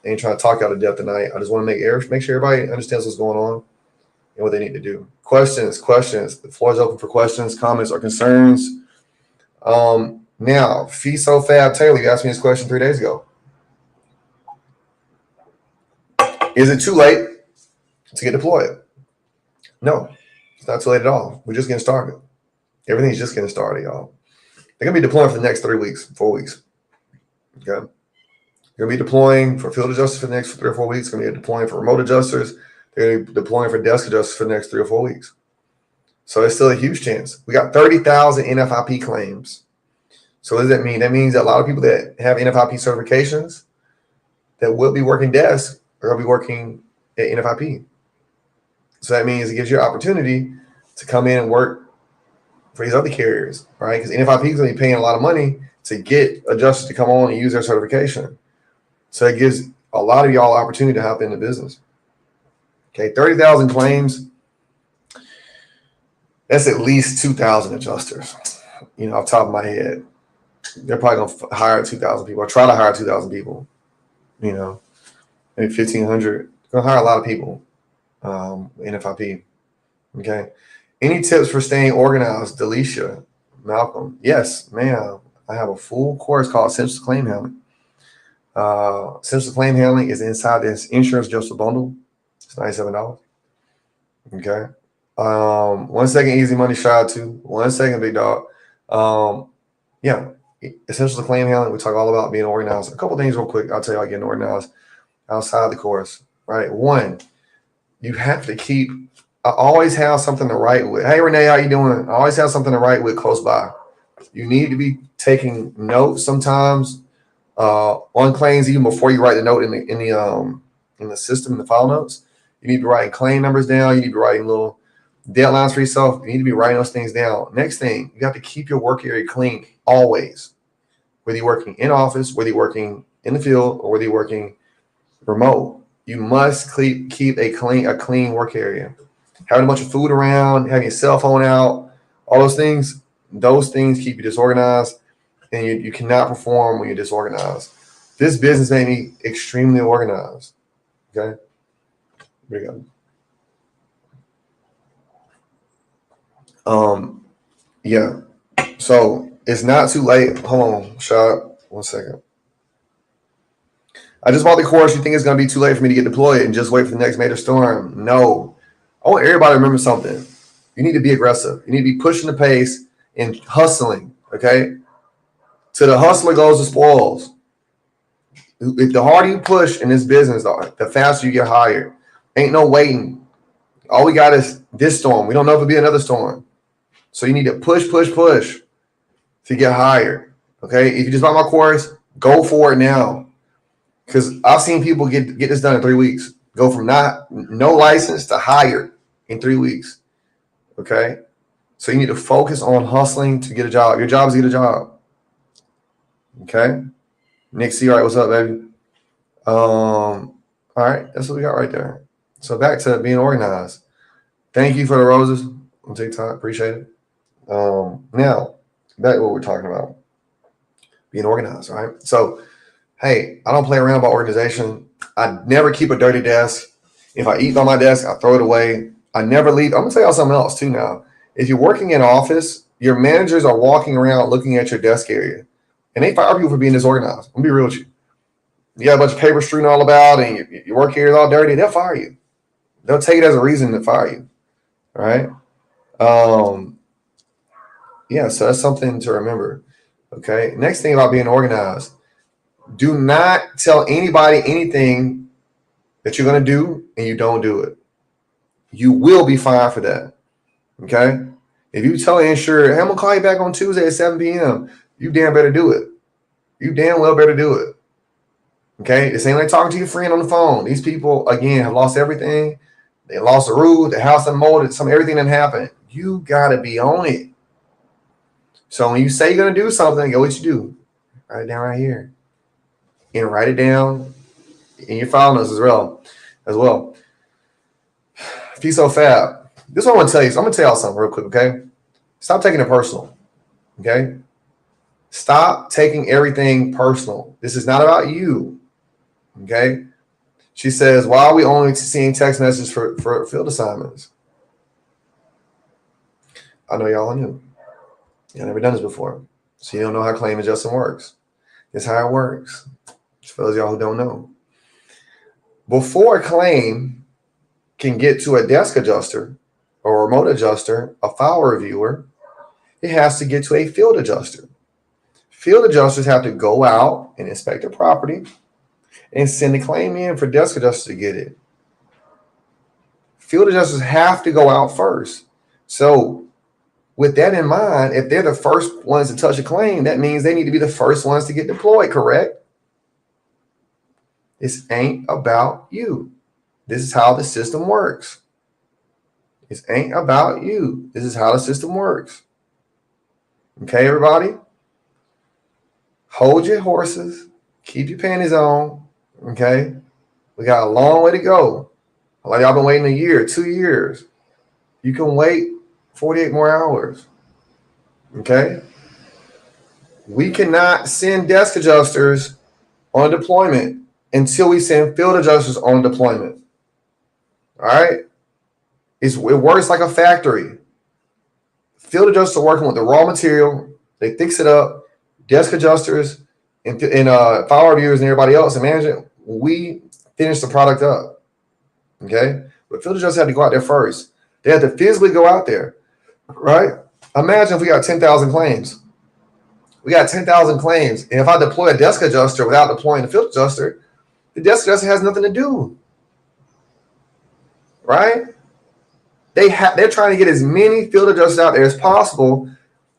ain't trying to talk out of depth tonight. I just want to make sure everybody understands what's going on and what they need to do. Questions. The floor is open for questions, comments, or concerns. Now, Fiso Fab Taylor, you asked me this question 3 days ago. Is it too late to get deployed? No, it's not too late at all. We're just getting started. Everything's just getting started, y'all. They're going to be deploying for the next 3 weeks, 4 weeks. Okay. You're going to be deploying for field adjusters for the next 3 or 4 weeks. Going to be deploying for remote adjusters. They're going to be deploying for desk adjusters for the next 3 or 4 weeks. So it's still a huge chance. We got 30,000 NFIP claims. So what does that mean? That means that a lot of people that have NFIP certifications that will be working desk are going to be working at NFIP. So that means it gives you an opportunity to come in and work for these other carriers, right? Because NFIP is going to be paying a lot of money to get adjusters to come on and use their certification. So it gives a lot of y'all opportunity to hop into business. Okay, 30,000 claims. That's at least 2,000 adjusters. Off the top of my head, they're probably going to hire 2,000 people or try to hire 2,000 people. Maybe 1,500. Going to hire a lot of people. NFIP. Okay. Any tips for staying organized, Delisha, Malcolm? Yes, ma'am. I have a full course called Essential Claim Handling. Essential Claim Handling is inside this insurance adjuster bundle. It's $97. Okay. 1 second, easy money, shot too. 1 second, big dog. Yeah. Essential Claim Handling. We talk all about being organized. A couple things real quick. I'll tell you how getting organized outside the course. Right. One, you have to keep. I always have something to write with. Hey, Renee, how you doing? I always have something to write with close by. You need to be taking notes sometimes on claims even before you write the note in the system, in the file notes. You need to be writing claim numbers down. You need to be writing little deadlines for yourself. You need to be writing those things down. Next thing, you have to keep your work area clean always. Whether you're working in office, whether you're working in the field, or whether you're working remote, you must keep a clean work area. Having a bunch of food around, having your cell phone out, all those things keep you disorganized, and you cannot perform when you're disorganized. This business made me extremely organized. Okay. Here we go. Yeah. So it's not too late. Hold on, shot. 1 second. I just bought the course. You think it's going to be too late for me to get deployed and just wait for the next major storm? No. I want everybody to remember something. You need to be aggressive. You need to be pushing the pace and hustling, okay? To the hustler goes the spoils. If the harder you push in this business, the faster you get hired. Ain't no waiting. All we got is this storm. We don't know if it'll be another storm. So you need to push to get hired, okay? If you just buy my course, go for it now. Because I've seen people get this done in 3 weeks. Go from no license to hired in 3 weeks. Okay. So you need to focus on hustling to get a job. Your job is to get a job. Okay. Nick C, all right, what's up, baby? All right, that's what we got right there. So back to being organized. Thank you for the roses on TikTok. Appreciate it. Now, back to what we're talking about. Being organized, all right? So, hey, I don't play around about organization. I never keep a dirty desk. If I eat on my desk, I throw it away. I never leave. I'm going to tell y'all something else too now. If you're working in office, your managers are walking around looking at your desk area. And they fire people for being disorganized. I'm going to be real with you. You got a bunch of paper strewn all about and your work area is all dirty, they'll fire you. They'll take it as a reason to fire you. Right? Yeah, so that's something to remember. Okay. Next thing about being organized. Do not tell anybody anything that you're going to do and you don't do it. You will be fined for that. Okay. If you tell an insurer, hey, I'm going to call you back on Tuesday at 7 p.m., you damn better do it. You damn well better do it. Okay. This ain't like talking to your friend on the phone. These people, again, have lost everything. They lost the roof, the house unmolded, everything that happened. You got to be on it. So when you say you're going to do something, go what you do. Write it down right here. And write it down in your file notes as well. Fiso Fab. This is what I want to tell you. So I'm going to tell y'all something real quick, okay? Stop taking it personal, okay? Stop taking everything personal. This is not about you, okay? She says, why are we only seeing text messages for field assignments? I know y'all knew. Y'all never done this before. So you don't know how claim adjusting works. It's how it works. For those of y'all who don't know. Before a claim can get to a desk adjuster or a remote adjuster, a file reviewer, it has to get to a field adjuster. Field adjusters have to go out and inspect the property and send the claim in for desk adjusters to get it. Field adjusters have to go out first. So with that in mind, if they're the first ones to touch a claim, that means they need to be the first ones to get deployed, correct? This ain't about you. This is how the system works. This ain't about you. This is how the system works. Okay, everybody? Hold your horses. Keep your panties on. Okay? We got a long way to go. Like y'all been waiting a year, 2 years. You can wait 48 more hours. Okay? We cannot send desk adjusters on deployment until we send field adjusters on deployment. All right? It works like a factory. Field adjusters are working with the raw material. They fix it up. Desk adjusters and file reviewers and everybody else and management, we finish the product up. Okay? But field adjusters have to go out there first. They have to physically go out there. Right? Imagine if we got 10,000 claims. We got 10,000 claims. And if I deploy a desk adjuster without deploying the field adjuster, the desk adjuster has nothing to do. Right? They're trying to get as many field adjusters out there as possible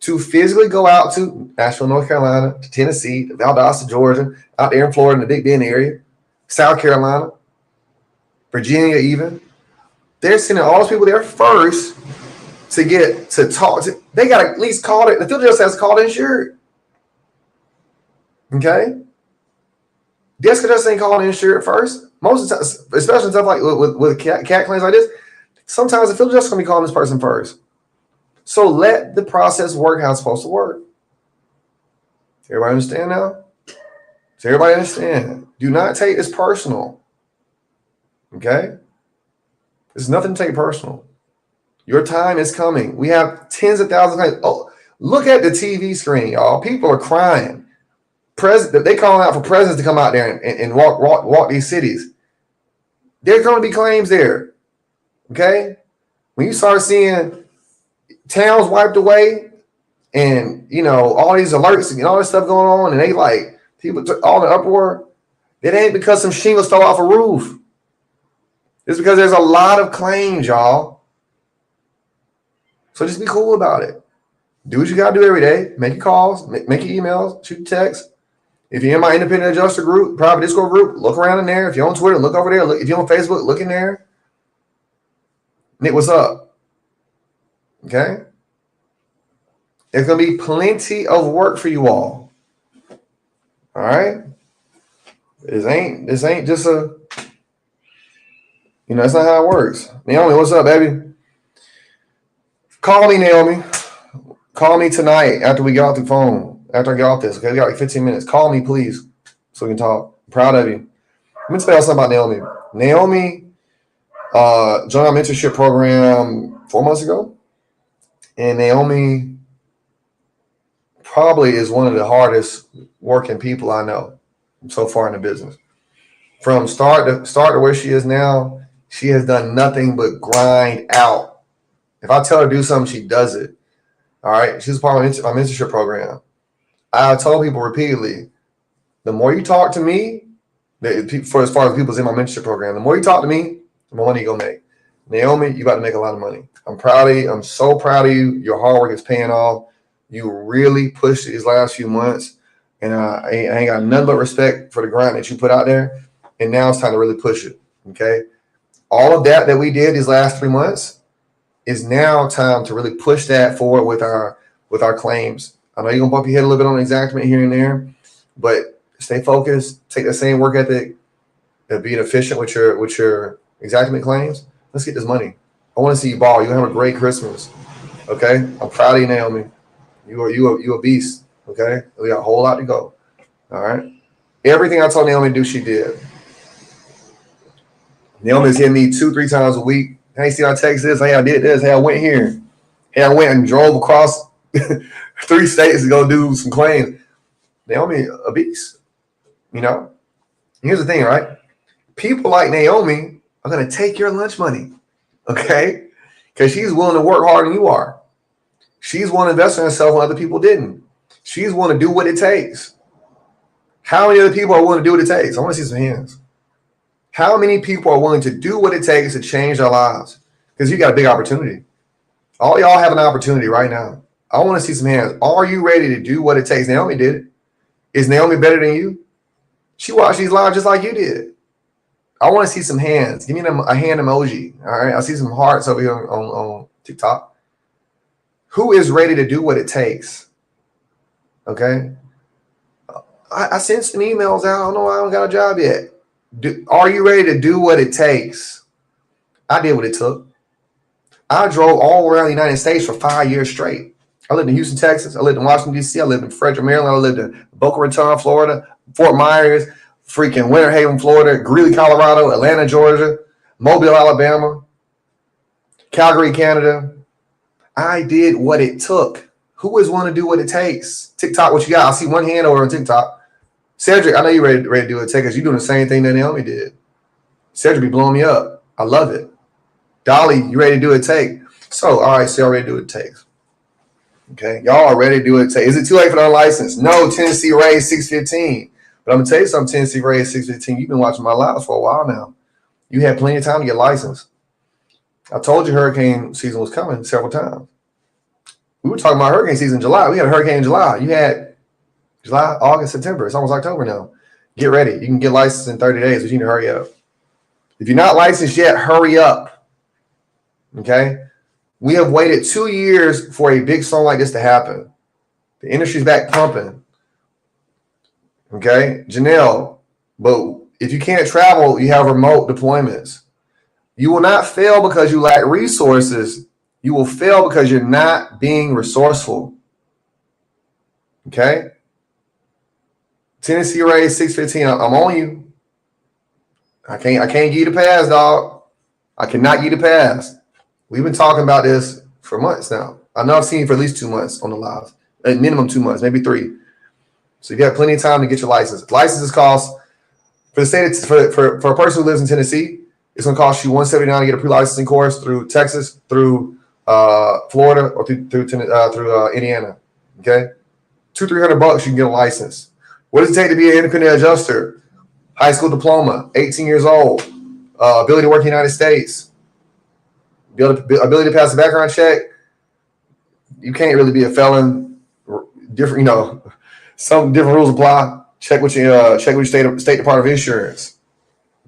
to physically go out to Nashville, North Carolina, to Tennessee, to Valdosta, Georgia, out there in Florida, in the Big Bend area, South Carolina, Virginia even. They're sending all those people there first to get to talk to. They got to at least call it. The field adjuster has to call it insured. Okay? Desk adjuster ain't calling insured first. Most of the time, especially stuff like with cat claims like this, sometimes the field adjuster is going to be calling this person first. So let the process work how it's supposed to work. Everybody understand now? Does everybody understand? Do not take this personal. Okay? There's nothing to take personal. Your time is coming. We have tens of thousands of claims. Oh, look at the TV screen, y'all. People are crying. They calling out for presidents to come out there and walk these cities. There's going to be claims there. Okay? When you start seeing towns wiped away and, all these alerts and all this stuff going on, and they like people all in uproar, it ain't because some shingles fell off a roof. It's because there's a lot of claims, y'all. So just be cool about it. Do what you got to do every day. Make your calls, make your emails, shoot your texts. If you're in my independent adjuster group, private Discord group, look around in there. If you're on Twitter, look over there. If you're on Facebook, look in there. Nick, what's up? Okay? There's going to be plenty of work for you all. All right? This ain't just a, that's not how it works. Naomi, what's up, baby? Call me, Naomi. Call me tonight after we get off the phone. After I get off this, okay? We got like 15 minutes. Call me, please, so we can talk. I'm proud of you. Let me tell you something about Naomi. Naomi joined our mentorship program 4 months ago. And Naomi probably is one of the hardest working people I know so far in the business. From start to where she is now, She has done nothing but grind out. If I tell her to do something, she does it. All right. She's part of my mentorship program. I told people repeatedly, the more you talk to me, for as far as people's in my mentorship program, the more you talk to me, the more money you're going to make. Naomi, you about to make a lot of money. I'm proud of you. I'm so proud of you. Your hard work is paying off. You really pushed it these last few months. And I ain't got nothing but respect for the grind that you put out there. And now it's time to really push it. Okay. All of that we did these last 3 months is now time to really push that forward with our claims. I know you're gonna bump your head a little bit on Xactimate here and there, but stay focused. Take that same work ethic and being efficient with your Xactimate claims. Let's get this money. I want to see you ball. You're gonna have a great Christmas. Okay. I'm proud of you, Naomi. You a beast. Okay. We got a whole lot to go. All right. Everything I told Naomi to do, she did. Naomi's hitting me 2-3 times a week. Hey, see, I text this. Hey, I did this. Hey, I went here. Hey, I went and drove across 3 states to go do some claims. Naomi, a beast. You know, here's the thing, right? People like Naomi are going to take your lunch money, okay? Because she's willing to work harder than you are. She's willing to invest in herself when other people didn't. She's willing to do what it takes. How many other people are willing to do what it takes? I want to see some hands. How many people are willing to do what it takes to change their lives? Because you got a big opportunity. All y'all have an opportunity right now. I want to see some hands. Are you ready to do what it takes? Naomi did it. Is Naomi better than you? She watched these lives just like you did. I want to see some hands. Give me a hand emoji. All right. I see some hearts over here on TikTok. Who is ready to do what it takes? Okay. I sent some emails out. I don't know why I don't got a job yet. Are you ready to do what it takes? I did what it took. I drove all around the United States for 5 years straight. I lived in Houston, Texas. I lived in Washington, D.C. I lived in Frederick, Maryland. I lived in Boca Raton, Florida, Fort Myers, freaking Winter Haven, Florida, Greeley, Colorado, Atlanta, Georgia, Mobile, Alabama, Calgary, Canada. I did what it took. Who is willing to do what it takes? TikTok, what you got? I see one hand over on TikTok. Cedric, I know you're ready to do it. Take us. You're doing the same thing that Naomi did. Cedric be blowing me up. I love it. Dolly, you ready to do it? Take. So, all right, so y'all ready to do it takes. Okay, y'all are ready to do it take. Is it too late for the unlicensed? No, Tennessee Raised 615. But I'm gonna tell you something, Tennessee Raised 615. You've been watching my lives for a while now. You had plenty of time to get licensed. I told you hurricane season was coming several times. We were talking about hurricane season in July. We had a hurricane in July. You had July, August, September. It's almost October now. Get ready. You can get licensed in 30 days, but you need to hurry up. If you're not licensed yet, hurry up. Okay? We have waited 2 years for a big storm like this to happen. The industry's back pumping. Okay? Janelle, but if you can't travel, you have remote deployments. You will not fail because you lack resources. You will fail because you're not being resourceful. Okay? Tennessee Raised 615. I'm on you. I can't give you the pass, dog. I cannot give you the pass. We've been talking about this for months now. I know I've seen you for at least 2 months on the live. At minimum 2 months, maybe 3. So you have plenty of time to get your license. Licenses cost for the state for a person who lives in Tennessee, it's going to cost you $179 to get a pre-licensing course through Texas, through Florida, or through Indiana. Okay, $200-300 you can get a license. What does it take to be an independent adjuster? High school diploma, 18 years old, ability to work in the United States, ability to pass a background check. You can't really be a felon. Different, some different rules apply. Check with your State Department of Insurance.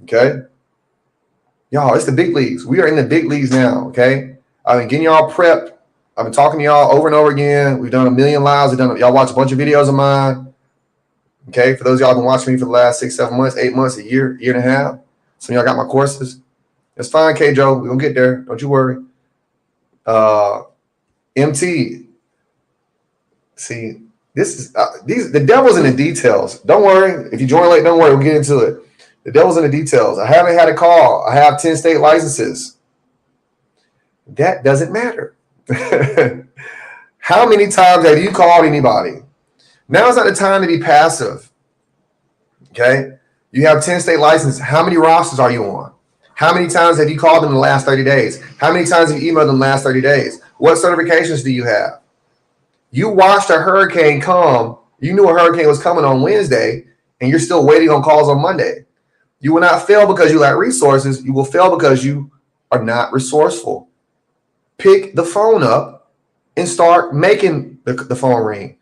Okay, y'all, it's the big leagues. We are in the big leagues now. Okay, I've been getting y'all prepped. I've been talking to y'all over and over again. We've done a million lives. Y'all watch a bunch of videos of mine. Okay, for those of y'all who've been watching me for the last 6-7 months, 8 months, a year and a half. Some of y'all got my courses. It's fine, K-Joe. We're gonna get there. Don't you worry. MT. See, this is the devil's in the details. Don't worry. If you join late, don't worry. We'll get into it. The devil's in the details. I haven't had a call. I have 10 state licenses. That doesn't matter. How many times have you called anybody? Now is not the time to be passive. Okay? You have 10 state licenses. How many rosters are you on? How many times have you called them in the last 30 days? How many times have you emailed them in the last 30 days? What certifications do you have? You watched a hurricane come. You knew a hurricane was coming on Wednesday, and you're still waiting on calls on Monday. You will not fail because you lack resources. You will fail because you are not resourceful. Pick the phone up and start making the phone ring.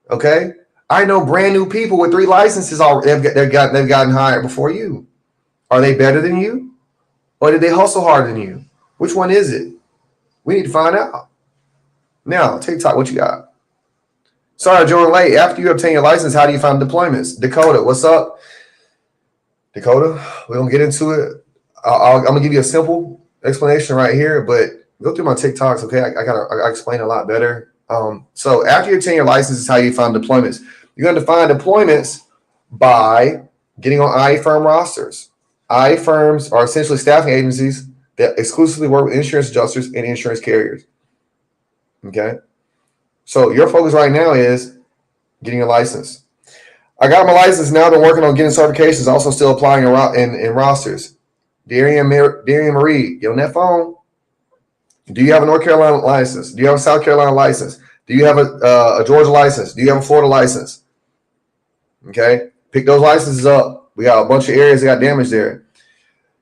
Okay? I know brand new people with 3 licenses already. They've gotten hired before you. Are they better than you? Or did they hustle harder than you? Which one is it? We need to find out. Now, TikTok, what you got? Sorry, I joined late. After you obtain your license, how do you find deployments? Dakota, what's up? Dakota, we're going to get into it. I'm going to give you a simple explanation right here, but go through my TikToks, okay? I explain a lot better. So after you obtain your license is how you find deployments. You're going to find deployments by getting on iFirm rosters. iFirms are essentially staffing agencies that exclusively work with insurance adjusters and insurance carriers. Okay? So your focus right now is getting a license. I got my license now. I've been working on getting certifications. Also still applying in rosters. Darian Marie, get on that phone. Do you have a North Carolina license? Do you have a South Carolina license? Do you have a Georgia license? Do you have a Florida license? Okay, pick those licenses up. We got a bunch of areas that got damage there.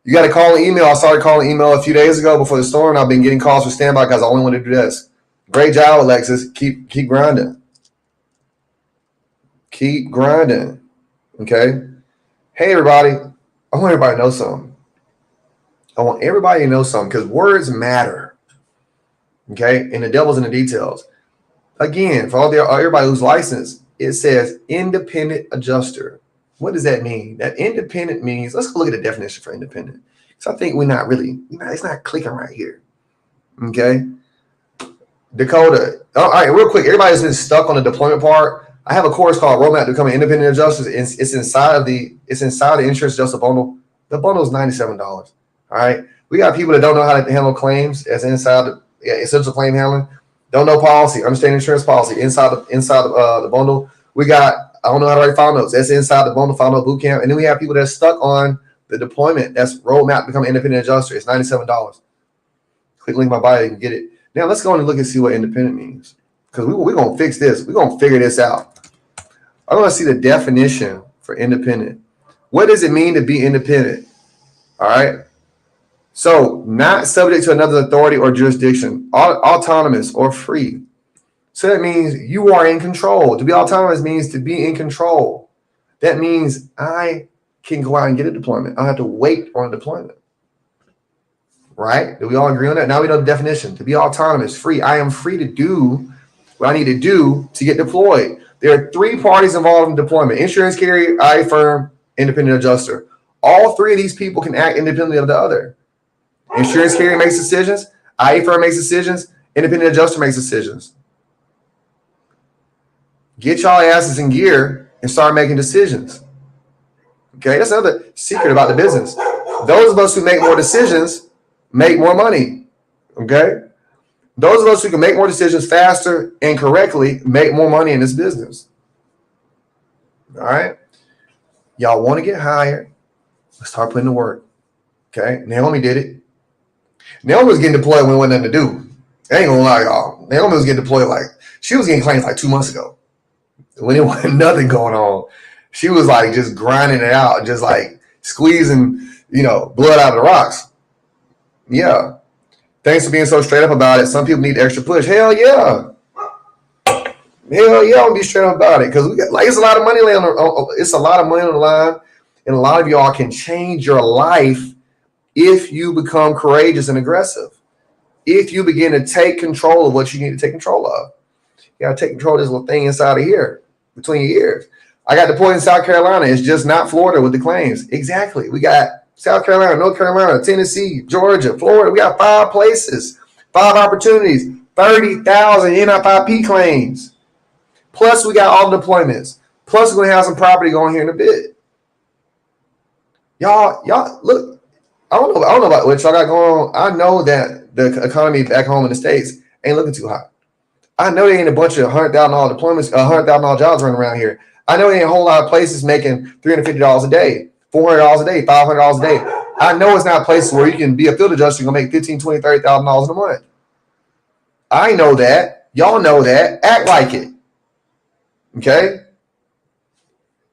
You got to call and email. I started calling email a few days ago before the storm. I've been getting calls for standby because I only want to do this. Great job, Alexis. Keep grinding. Keep grinding. Okay. Hey, everybody. I want everybody to know something. I want everybody to know something because words matter. Okay. And the devil's in the details. Again, for everybody who's licensed, it says independent adjuster. What does that mean? That independent means, let's go look at the definition for independent. So I think it's not clicking right here. Okay. Dakota. All right, real quick. Everybody's been stuck on the deployment part. I have a course called Roadmap to Becoming Independent Adjusters. It's inside the insurance adjuster bundle. The bundle is $97. All right. We got people that don't know how to handle claims. That's inside the essential claim handling. Don't know policy, understand insurance policy inside the bundle. We got, I don't know how to write file notes. That's inside the bundle, file note boot camp. And then we have people that are stuck on the deployment. That's Roadmap to Become an Independent Adjuster. It's $97. Click link in my bio, you can get it. Now let's go on and look and see what independent means. Because we're going to fix this. We're going to figure this out. I want to see the definition for independent. What does it mean to be independent? All right. So not subject to another authority or jurisdiction, autonomous or free. So that means you are in control. To be autonomous means to be in control. That means I can go out and get a deployment. I don't have to wait on a deployment. Right? Do we all agree on that? Now we know the definition. To be autonomous, free. I am free to do what I need to do to get deployed. There are 3 parties involved in deployment: insurance carrier, iFirm, independent adjuster. All 3 of these people can act independently of the other. Insurance carrier makes decisions, iFirm makes decisions, independent adjuster makes decisions. Get y'all asses in gear and start making decisions. Okay, that's another secret about the business. Those of us who make more decisions make more money. Okay, those of us who can make more decisions faster and correctly make more money in this business. All right, y'all want to get hired? Let's start putting the work. Okay, Naomi did it. Naomi was getting deployed when there wasn't nothing to do. I ain't gonna lie, y'all. Naomi was getting deployed she was getting claims 2 months ago when there wasn't nothing going on. She was just grinding it out, just squeezing, blood out of the rocks. Yeah. Thanks for being so straight up about it. Some people need extra push. Hell yeah. Hell yeah, I'll be straight up about it because we got it's a lot of money it's a lot of money on the line, and a lot of y'all can change your life if you become courageous and aggressive. If you begin to take control of what you need to take control of. You got to take control of this little thing inside of here, between your ears. I got deployed in South Carolina. It's just not Florida with the claims. Exactly. We got South Carolina, North Carolina, Tennessee, Georgia, Florida. We got 5 places, 5 opportunities, 30,000 NFIP claims. Plus, we got all the deployments. Plus, we're going to have some property going here in a bit. Y'all, look. I don't know about what y'all got going on. I know that the economy back home in the States ain't looking too hot. I know there ain't a bunch of $100,000 deployments, $100,000 jobs running around here. I know there ain't a whole lot of places making $350 a day. $400 a day, $500 a day. I know it's not places where you can be a field adjuster and gonna make $15,000, $20,000, $30,000 in a month. I know that. Y'all know that. Act like it. Okay?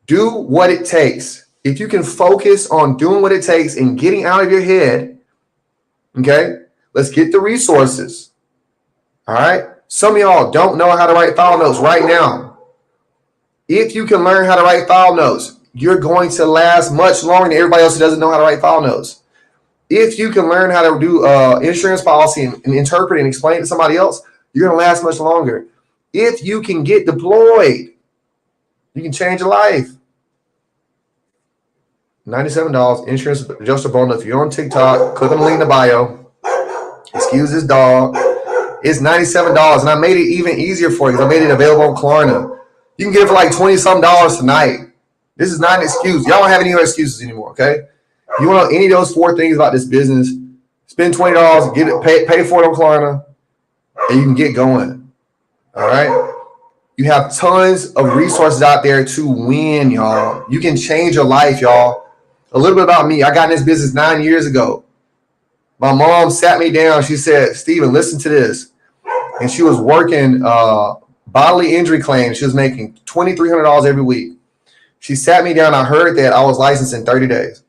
Do what it takes. If you can focus on doing what it takes and getting out of your head, okay, let's get the resources. All right? Some of y'all don't know how to write file notes right now. If you can learn how to write file notes, you're going to last much longer than everybody else who doesn't know how to write file notes. If you can learn how to do insurance policy and interpret and explain it to somebody else, you're going to last much longer. If you can get deployed, you can change your life. $97 insurance adjuster bonus. If you're on TikTok, click on the link in the bio. Excuse this dog. It's $97, and I made it even easier for you because I made it available on Klarna. You can get it for like $20-some tonight. This is not an excuse. Y'all don't have any other excuses anymore, okay? You want to know any of those 4 things about this business, spend $20, get it, pay for it on Klarna, and you can get going. All right? You have tons of resources out there to win, y'all. You can change your life, y'all. A little bit about me. I got in this business 9 years ago. My mom sat me down. She said, Steven, listen to this. And she was working bodily injury claims. She was making $2,300 every week. She sat me down. I heard that I was licensed in 30 days.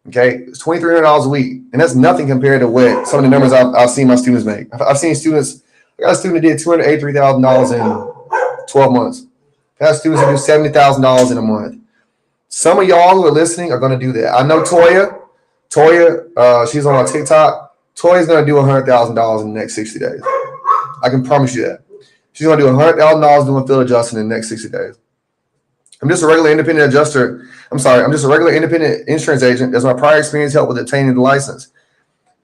Okay, it's $2,300 a week. And that's nothing compared to what some of the numbers I've seen my students make. I've seen students, I got a student that did $283,000 in 12 months. I got students that do $70,000 in a month. Some of y'all who are listening are going to do that. I know Toya, she's on TikTok. Toya's going to do $100,000 in the next 60 days. I can promise you that. She's going to do $100,000 doing field adjusting in the next 60 days. I'm just a regular independent adjuster. I'm just a regular independent insurance agent. Does my prior experience help with obtaining the license?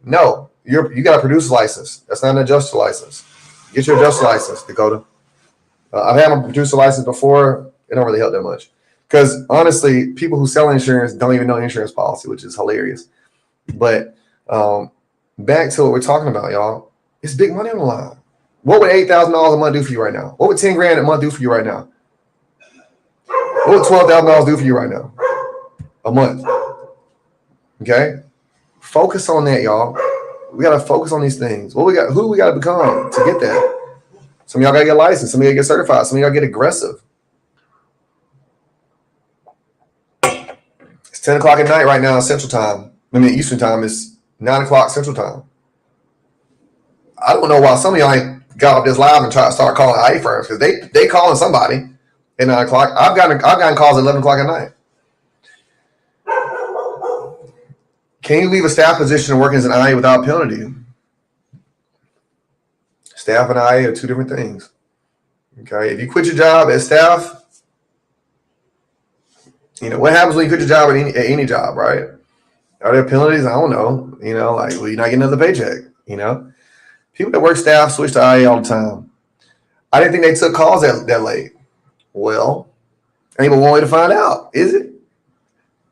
No, you got to produce a license. That's not an adjuster license. Get your adjuster license, Dakota. I've had my producer license before. It don't really help that much. Because honestly, people who sell insurance don't even know insurance policy, which is hilarious. But back to what we're talking about, y'all. It's big money on the line. What would $8,000 a month do for you right now? What would $10,000 a month do for you right now? What would $12,000 do for you right now? A month. Okay? Focus on that, y'all. We got to focus on these things. Who do we got to become to get that? Some of y'all got to get licensed. Some of y'all get certified. Some of y'all get aggressive. It's 10 o'clock at night right now, Central Time. Eastern Time is 9 o'clock Central Time. I don't know why some of y'all ain't got up this live and try to start calling IA firms because they calling somebody at 9 o'clock. I've gotten calls at 11 o'clock at night. Can you leave a staff position and work as an IA without penalty? Staff and IA are 2 different things. Okay, if you quit your job as staff, what happens when you quit your job at any job, right? Are there penalties? I don't know. You're not getting another paycheck. People that work staff switch to IA all the time. I didn't think they took calls that late. Well, ain't but one way to find out, is it?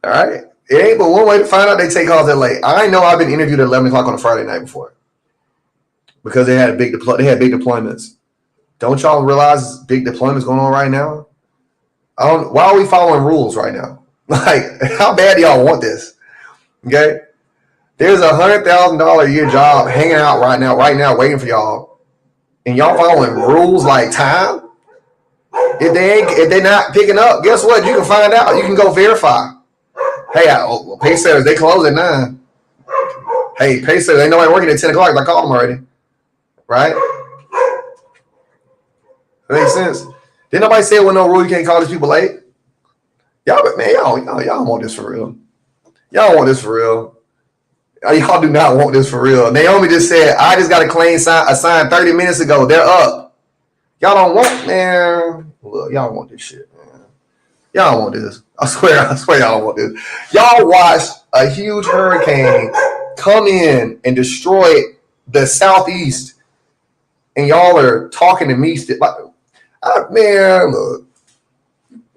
All right. It ain't but one way to find out they take calls that late. I know I've been interviewed at 11 o'clock on a Friday night before because they had big deployments. Don't y'all realize big deployments going on right now? Why are we following rules right now? Like, how bad do y'all want this? Okay. There's a $100,000 a year job hanging out right now, waiting for y'all. And y'all following rules like time? If they're not picking up, guess what? You can find out. You can go verify. Hey, pay centers, they close at 9. Hey, pay centers, ain't nobody working at 10 o'clock. I called them already. Right? That makes sense. Didn't nobody say with no rule you can't call these people late? Y'all want this for real. Y'all want this for real. Y'all do not want this for real. Naomi just said, I just got a claim assigned 30 minutes ago. They're up. Y'all don't want, man. Look, y'all want this shit, man. Y'all don't want this. I swear y'all don't want this. Y'all watched a huge hurricane come in and destroy the Southeast. And y'all are talking to me. Man, look.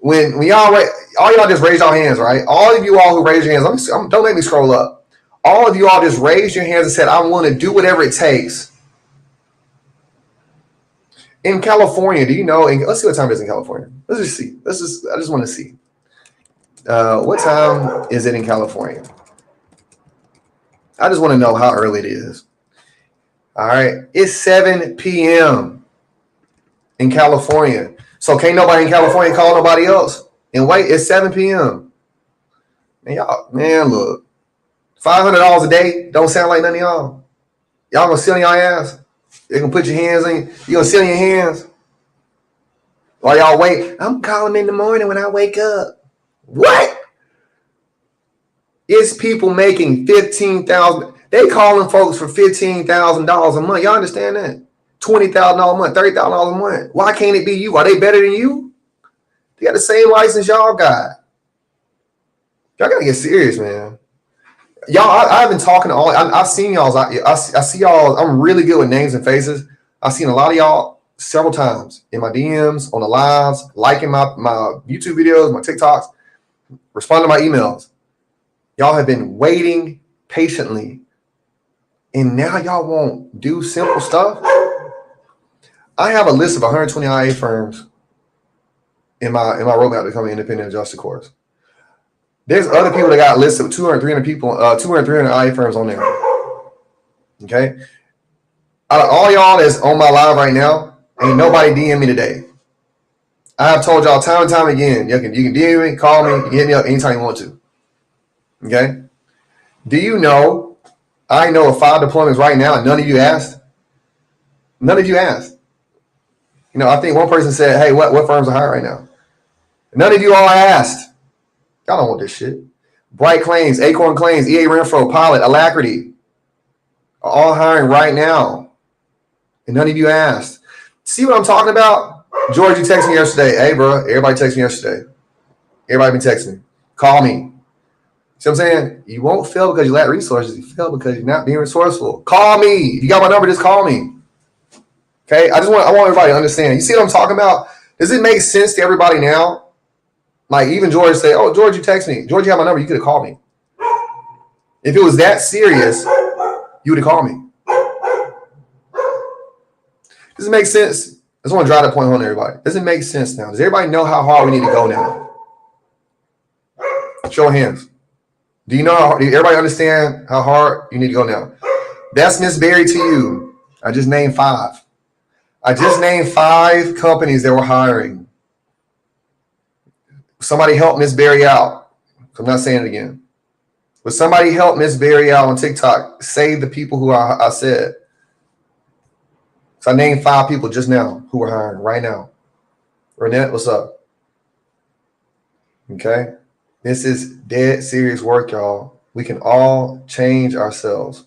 When y'all, all y'all just raise your hands, right? All of you all who raise your hands, don't let me scroll up. All of you all just raised your hands and said, I want to do whatever it takes. In California, do you know? Let's see what time it is in California. Let's just see. I just want to see. What time is it in California? I just want to know how early it is. All right. It's 7 p.m. in California. So can't nobody in California call nobody else and wait. It's 7 p.m. Man, y'all, man, look. $500 a day don't sound like none of y'all. Y'all gonna sit on y'all ass. They gonna put your hands on you. You gonna sit on your hands while y'all wait. I'm calling in the morning when I wake up. What? It's people making $15,000. They calling folks for $15,000 a month. Y'all understand that? $20,000 a month, $30,000 a month. Why can't it be you? Are they better than you? They got the same license y'all got. Y'all gotta get serious, man. Y'all, I've been talking to all. I've seen y'all. I see y'all. I'm really good with names and faces. I've seen a lot of y'all several times in my DMs, on the lives, liking my YouTube videos, my TikToks, responding to my emails. Y'all have been waiting patiently, and now y'all won't do simple stuff. I have a list of 120 IA firms in my roadmap to become an independent adjuster course. There's other people that got lists of 200, 300 people, 200, 300 IA firms on there. Okay. Out of all y'all that's on my live right now, ain't nobody DM me today. I have told y'all time and time again, you can DM me, call me, you can hit me up anytime you want to. Okay. Do you know I know of 5 deployments right now and none of you asked? None of you asked. You know, I think one person said, hey, what firms are hiring right now? None of you all asked. Y'all don't want this shit. Bright Claims, Acorn Claims, EA Renfro, Pilot, Alacrity are all hiring right now. And none of you asked. See what I'm talking about? George, you texted me yesterday. Hey, bro, everybody texted me yesterday. Everybody been texting me. Call me. See what I'm saying? You won't fail because you lack resources. You fail because you're not being resourceful. Call me. If you got my number, just call me. Okay? I want everybody to understand. You see what I'm talking about? Does it make sense to everybody now? Like even George say, oh, George, you text me. George, you have my number. You could have called me. If it was that serious, you would have called me. Does it make sense? I just want to drive that point home to everybody. Does it make sense now? Does everybody know how hard we need to go now? Show of hands. Do you know? Do everybody understand how hard you need to go now? That's Miss Berry to you. I just named 5. I just named 5 companies that were hiring. Somebody help Miss Berry out. I'm not saying it again. But somebody help Miss Berry out on TikTok. Save the people who I said. So I named 5 people just now who are hiring right now. Renette, what's up? Okay. This is dead serious work, y'all. We can all change ourselves.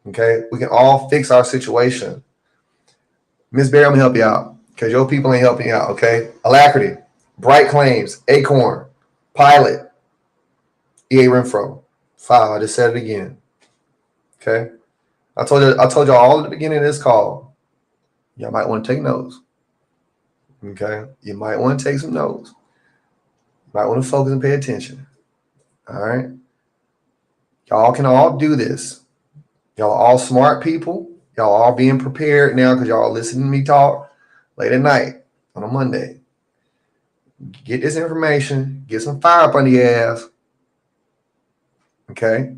Okay. We can all fix our situation. Miss Berry, I'm going to help you out because your people ain't helping you out. Okay. Alacrity, Bright Claims, Acorn, Pilot, EA Renfro. 5. I just said it again. Okay. I told y'all all at the beginning of this call. Y'all might want to take notes. Okay. You might want to take some notes. You might want to focus and pay attention. All right. Y'all can all do this. Y'all are all smart people. Y'all all being prepared now because y'all listening to me talk late at night on a Monday. Get this information. Get some fire up under your ass. Okay.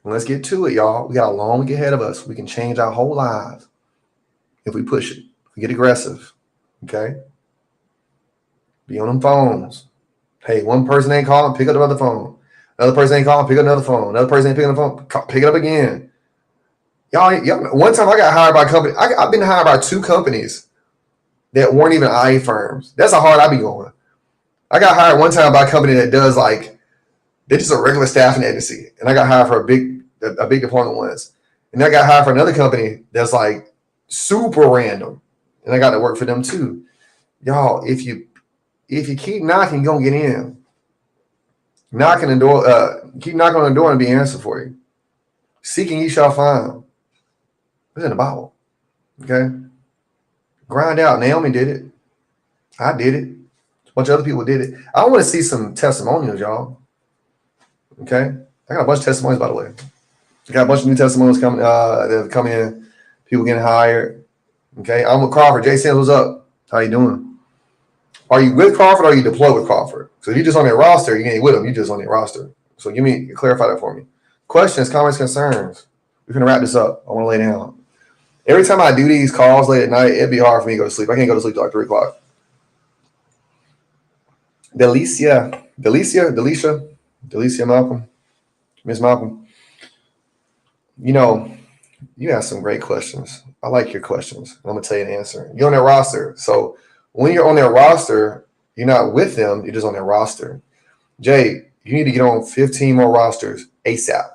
Let's get to it, y'all. We got a long week ahead of us. We can change our whole lives if we push it. We get aggressive. Okay. Be on them phones. Hey, one person ain't calling, pick up the other phone. Another person ain't calling, pick up another phone. Another person ain't picking up the phone, pick it up again. Y'all, one time I got hired by a company. I've been hired by 2 companies that weren't even IA firms. That's how hard I be going. I got hired one time by a company that does they're just a regular staffing agency. And I got hired for a big deployment once. And I got hired for another company that's super random. And I got to work for them too. Y'all, if you keep knocking, you're going to get in. Knocking the door, keep knocking on the door and be answered for you. Seeking ye shall find. It's in the Bible. Okay? Grind out. Naomi did it. I did it. A bunch of other people did it. I want to see some testimonials, y'all. Okay? I got a bunch of testimonies, by the way. I got a bunch of new testimonies coming that have come in. People getting hired. Okay? I'm with Crawford. Jason, what's up? How you doing? Are you with Crawford or are you deployed with Crawford? So if you're just on their roster, you ain't with them. You just on their roster. So clarify that for me. Questions, comments, concerns. We're gonna wrap this up. I want to lay down. Every time I do these calls late at night, it'd be hard for me to go to sleep. I can't go to sleep till like 3 o'clock. Delicia Malcolm, Miss Malcolm. You know, you asked some great questions. I like your questions. I'm gonna tell you the answer. You're on their roster. So when you're on their roster, you're not with them, you're just on their roster. Jay, you need to get on 15 more rosters ASAP.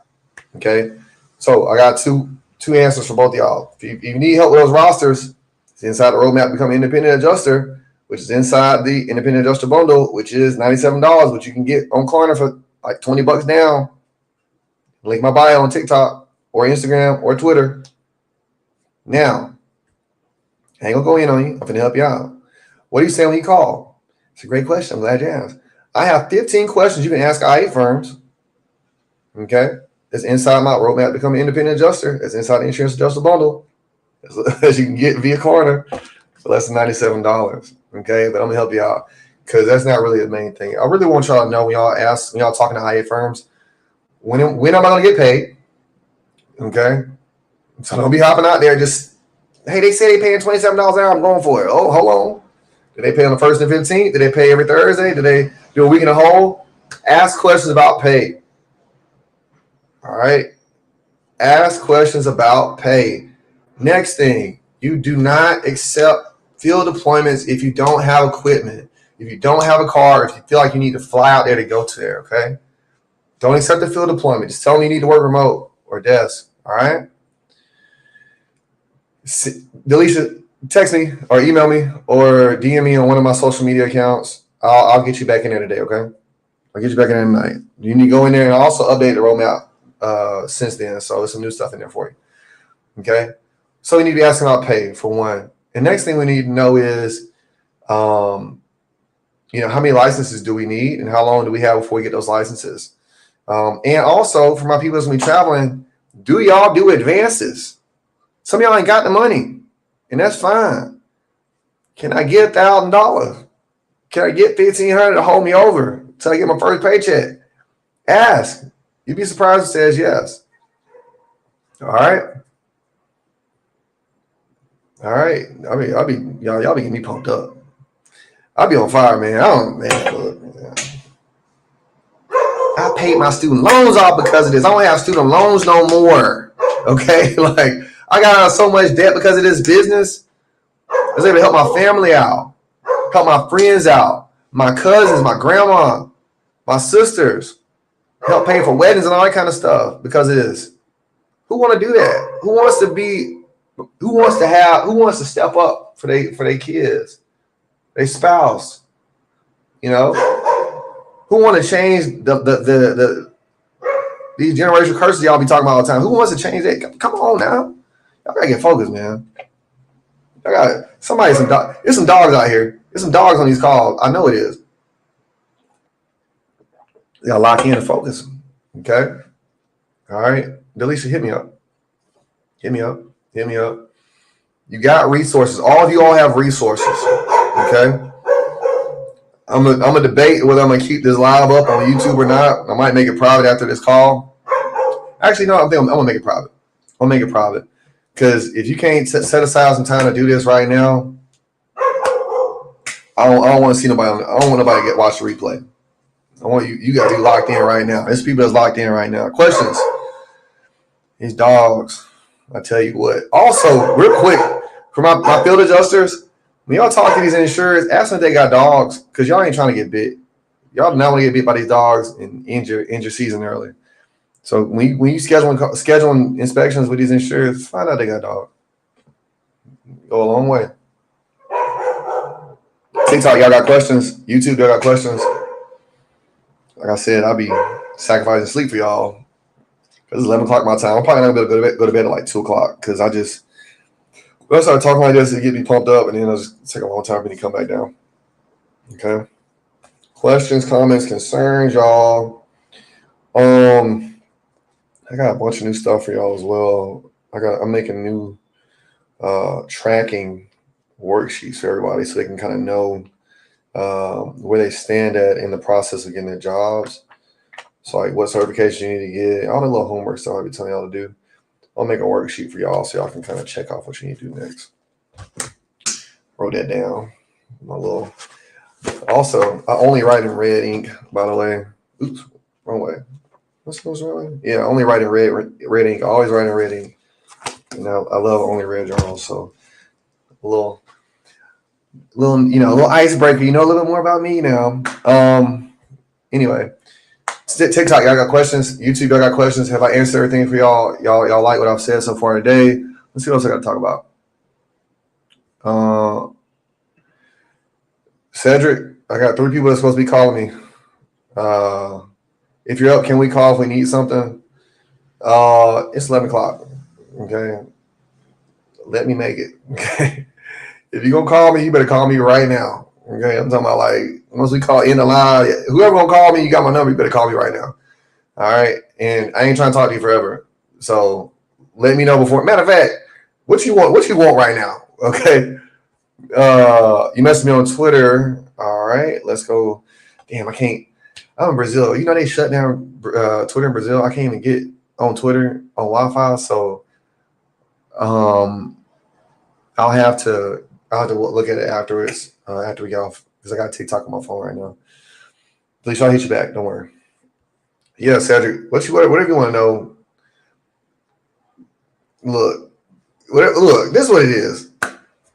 Okay. So I got two answers for both of y'all. If you need help with those rosters, it's inside the roadmap to become an independent adjuster, which is inside the independent adjuster bundle, which is $97, which you can get on Klarna for like $20 down. Link my bio on TikTok or Instagram or Twitter. Now, I ain't gonna go in on you. I'm gonna help you out. What do you say when you call? It's a great question. I'm glad you asked. I have 15 questions you can ask IA firms. Okay. That's inside my roadmap to become an independent adjuster. That's inside the insurance adjuster bundle. As you can get via Klarna for less than $97. Okay. But I'm gonna help you out because that's not really the main thing. I really want y'all to know when y'all talking to IA firms, when am I gonna get paid? Okay. So don't be hopping out there just, hey, they say they paying $27 an hour. I'm going for it. Oh, hold on. Do they pay on the 1st and 15th? Do they pay every Thursday? Do they do a week in a whole? Ask questions about pay. All right. Ask questions about pay. Next thing, you do not accept field deployments if you don't have equipment, if you don't have a car, if you feel like you need to fly out there to go to there, okay? Don't accept the field deployment. Just tell them you need to work remote or desk, all right? Delisha, text me or email me or DM me on one of my social media accounts. I'll get you back in there today, okay? I'll get you back in there tonight. You need to go in there and also update the roadmap since then. So there's some new stuff in there for you. Okay. So we need to be asking about pay for one. And next thing we need to know is, how many licenses do we need and how long do we have before we get those licenses? And also for my people that's going to be traveling, do y'all do advances? Some of y'all ain't got the money and that's fine. Can I get $1,000? Can I get $1,500 to hold me over until I get my first paycheck? Ask. You'd be surprised if it says yes. All right. All right. Y'all be getting me pumped up. I'll be on fire, man. I paid my student loans off because of this. I don't have student loans no more. Okay. Like I got out of so much debt because of this business. I was able to help my family out, help my friends out, my cousins, my grandma, my sisters, help pay for weddings and all that kind of stuff because of this. Who want to do that? Who wants to step up for their kids, their spouse? Who want to change these generational curses y'all be talking about all the time? Who wants to change that? Come on now. Y'all gotta get focused, man. There's some dogs out here. There's some dogs on these calls. I know it is. You gotta lock in and focus. Okay. All right. Delisha, hit me up. You got resources. All of you all have resources. Okay. I'm gonna debate whether I'm gonna keep this live up on YouTube or not. I might make it private after this call. Actually, no, I'm gonna make it private. I'll make it private. Because if you can't set aside some time to do this right now, I don't want to see nobody. I don't want nobody to watch the replay. I want you got to be locked in right now. There's people that's locked in right now. Questions? These dogs. I tell you what. Also, real quick, for my field adjusters, when y'all talk to these insurers, ask them if they got dogs, because y'all ain't trying to get bit. Y'all do not want to get bit by these dogs and end your season early. So when you scheduling inspections with these insurers, find out they got dogs. Go a long way. TikTok, y'all got questions? YouTube, y'all got questions? Like I said, I'll be sacrificing sleep for y'all because it's 11 o'clock my time. I'm probably not going to go to bed at like 2 o'clock because when I start talking like this, it get me pumped up and then it'll just take a long time for me to come back down. Okay. Questions, comments, concerns, y'all. I got a bunch of new stuff for y'all as well. I'm making new tracking worksheets for everybody so they can kind of know where they stand at in the process of getting their jobs. So like what certification you need to get, all the little homework stuff I'll be telling y'all to do. I'll make a worksheet for y'all so y'all can kind of check off what you need to do next. Wrote that down. My little. Also, I only write in red ink, by the way. Oops, wrong way. What's wrong? Yeah, I only write in red ink. I always write in red ink. You know, I love only red journals. So a little, a little icebreaker. You know a little bit more about me now. Anyway, TikTok, y'all got questions? YouTube, y'all got questions? Have I answered everything for y'all? Y'all like what I've said so far today? Let's see what else I got to talk about. Cedric, I got 3 people that's supposed to be calling me. If you're up, can we call if we need something? It's 11 o'clock. Okay. Let me make it. Okay. If you're going to call me, you better call me right now. Okay. I'm talking about like, once we call in the line, whoever going to call me, you got my number, you better call me right now. All right. And I ain't trying to talk to you forever. So let me know before. Matter of fact, what you want right now? Okay. You messaged me on Twitter. All right. Let's go. Damn, I can't. I'm in Brazil. You know, they shut down Twitter in Brazil. I can't even get on Twitter on Wi-Fi. So I'll have to look at it afterwards, after we get off, because I got TikTok on my phone right now. Please, I'll hit you back. Don't worry. Yeah, Cedric, whatever you want to know. Look, this is what it is.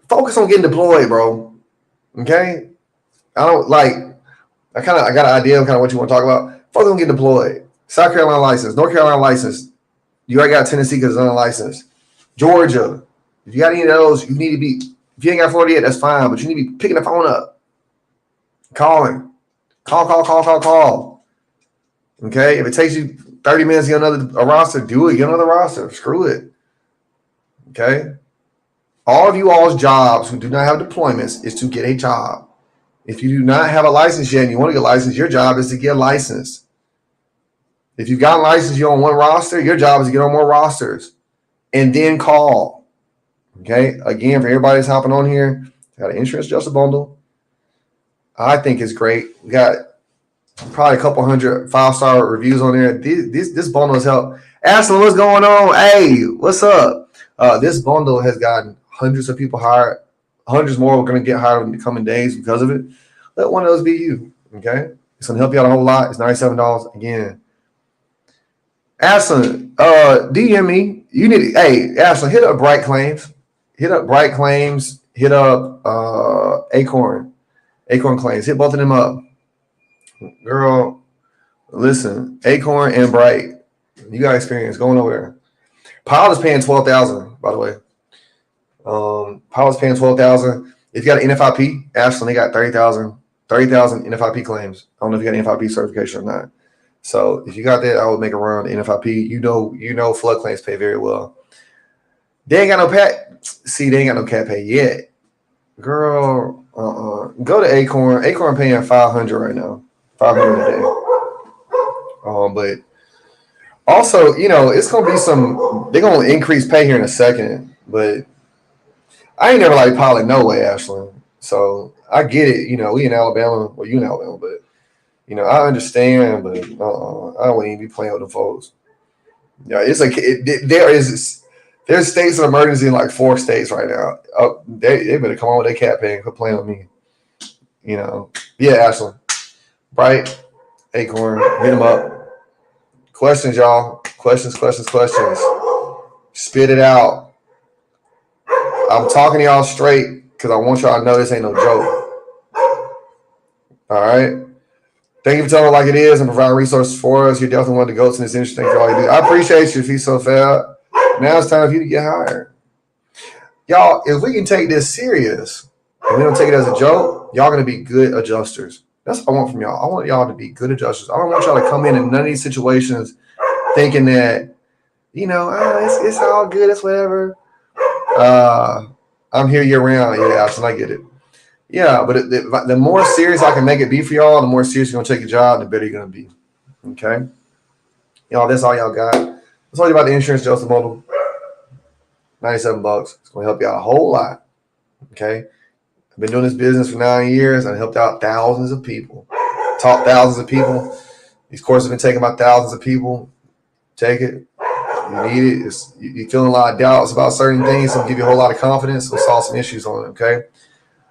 Focus on getting deployed, bro. Okay? I got an idea of kind of what you want to talk about. Focus on getting deployed. South Carolina license, North Carolina license. You already got Tennessee because it's unlicensed. Georgia. If you got any of those, you need to be. If you ain't got Florida yet, that's fine. But you need to be picking the phone up, calling, call. Okay. If it takes you 30 minutes to get a roster, do it. Get another roster. Screw it. Okay. All of you all's jobs who do not have deployments is to get a job. If you do not have a license yet and you want to get licensed, your job is to get licensed. If you've got licensed, you're on one roster, your job is to get on more rosters and then call. Okay. Again, for everybody that's hopping on here, got an insurance adjuster bundle. I think it's great. We got probably a couple hundred 5-star reviews on there. This bundle has helped. Ashley, what's going on? Hey, what's up? This bundle has gotten hundreds of people hired. Hundreds more are going to get hired in the coming days because of it. Let one of those be you. Okay. It's going to help you out a whole lot. It's $97. Again. Ashley, DM me. You need. Hey, Ashley, hit up Bright Claims. Hit up Acorn Claims. Hit both of them up. Girl, listen, Acorn and Bright, you got experience. Going nowhere. Powell is paying $12,000, by the way. Powell is paying $12,000. If you got an NFIP, Ashland, they got 30,000 NFIP claims. I don't know if you got NFIP certification or not. So if you got that, I would make a run to NFIP. You know, flood claims pay very well. They ain't got no PAT. See, they ain't got no cat pay yet. Girl, go to Acorn. Acorn paying $500 right now. $500 a day. But also, it's gonna be they're gonna increase pay here in a second. But I ain't never like Polly, no way, Ashland. So I get it. We in Alabama. Well, you in Alabama, but I understand. But I don't even be playing with the folks. Yeah, it's like there's states of emergency in like 4 states right now. They better come on with their cat pay and quit playing with me. Yeah, Ashland. Bright, Acorn, hit them up. Questions, y'all. Questions. Spit it out. I'm talking to y'all straight because I want y'all to know this ain't no joke. All right. Thank you for telling it like it is and providing resources for us. You're definitely one of the goats in this industry. Thank you for all you do. I appreciate you, Fee So Fair. Now it's time for you to get hired. Y'all, if we can take this serious and we don't take it as a joke, y'all going to be good adjusters. That's what I want from y'all. I want y'all to be good adjusters. I don't want y'all to come in none of these situations thinking that, it's all good. It's whatever. I'm here year round. Yeah, absolutely. I get it. Yeah, but the more serious I can make it be for y'all, the more serious you're going to take your job, the better you're going to be. Okay? Y'all, that's all y'all got. Let's talk about the insurance adjuster model. $97. It's going to help you out a whole lot. Okay? I've been doing this business for 9 years. I helped out thousands of people, taught thousands of people. These courses have been taken by thousands of people. Take it. You need it. You're feeling a lot of doubts about certain things. So give you a whole lot of confidence. We'll solve some issues on it, okay?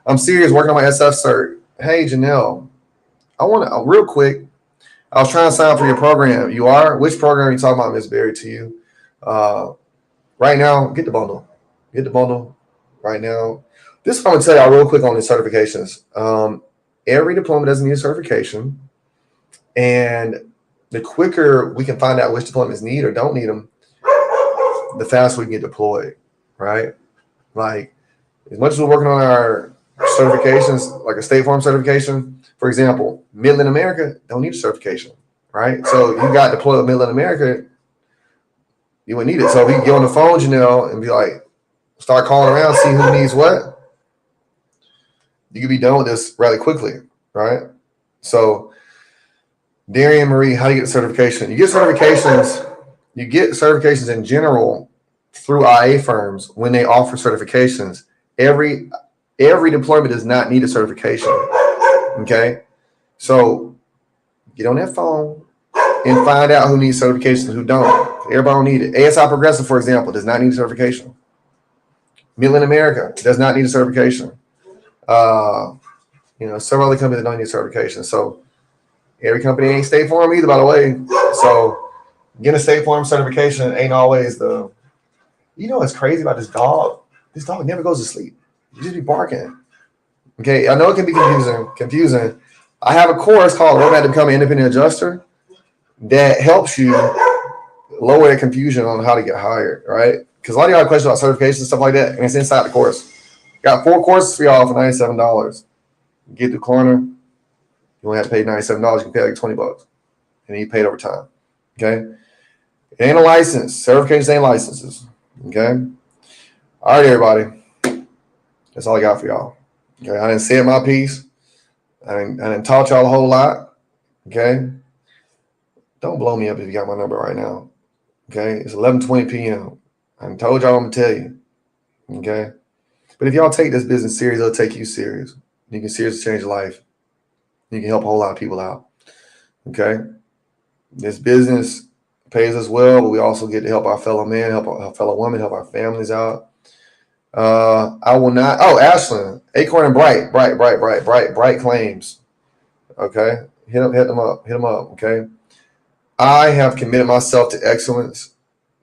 I'm serious, working on my SF cert. Hey, Janelle, I want to, real quick, I was trying to sign up for your program. You are? Which program are you talking about, Miss Berry, to you? Right now, get the bundle. Get the bundle right now. This is what I'm going to tell y'all real quick on the certifications. Every diploma doesn't need a certification. And the quicker we can find out which deployments need or don't need them, the faster we can get deployed, right? Like, as much as we're working on our certifications, like a State Farm certification, for example, Midland America don't need a certification, right? So you got deployed with Midland America, you wouldn't need it. So if you get on the phone, Janelle, and be like, start calling around, see who needs what, you could be done with this rather quickly, right? So Darian Marie, how do you get certification? You get certifications in general through IA firms when they offer certifications. Every deployment does not need a certification. Okay. So get on that phone and find out who needs certifications and who don't. Everybody don't need it. ASI Progressive, for example, does not need a certification. Midland America does not need a certification. Several other companies that don't need a certification. So every company ain't State Farm either, by the way. So getting a State Farm certification ain't always the. What's crazy about this dog? This dog never goes to sleep. You just be barking. Okay, I know it can be confusing. I have a course called Roadmap to Become an Independent Adjuster that helps you lower the confusion on how to get hired, right? Because a lot of y'all have questions about certification and stuff like that, and it's inside the course. Got 4 courses for y'all for $97. Get the corner. You only have to pay $97. You can pay like $20, and then you pay it over time. Okay, it ain't a license. Certifications ain't licenses. Okay. All right, everybody. That's all I got for y'all. Okay, I didn't say my piece. I didn't taught y'all a whole lot. Okay. Don't blow me up if you got my number right now. Okay. It's 11:20 p.m. I told y'all I'm gonna tell you. Okay. But if y'all take this business serious, it'll take you serious. You can seriously change your life. You can help a whole lot of people out. Okay. This business pays us well, but we also get to help our fellow man, help our fellow woman, help our families out. I will not. Oh, Ashland, Acorn and Bright claims. Okay. Hit them up. Okay. I have committed myself to excellence.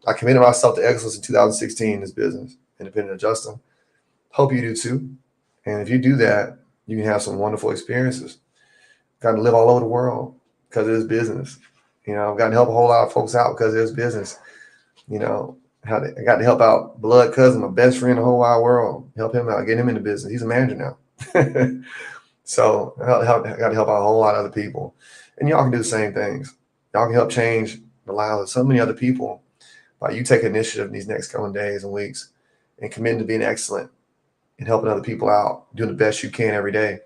I committed myself to excellence in 2016 in this business, independent adjusting. Hope you do too. And if you do that, you can have some wonderful experiences. Got to live all over the world because it is business. I've got to help a whole lot of folks out because it's business. I got to help out blood cousin, my best friend in the whole wide world. Help him out, get him into business. He's a manager now. So I got to help out a whole lot of other people. And y'all can do the same things. Y'all can help change the lives of so many other people by you taking initiative in these next coming days and weeks and committing to being excellent and helping other people out, doing the best you can every day.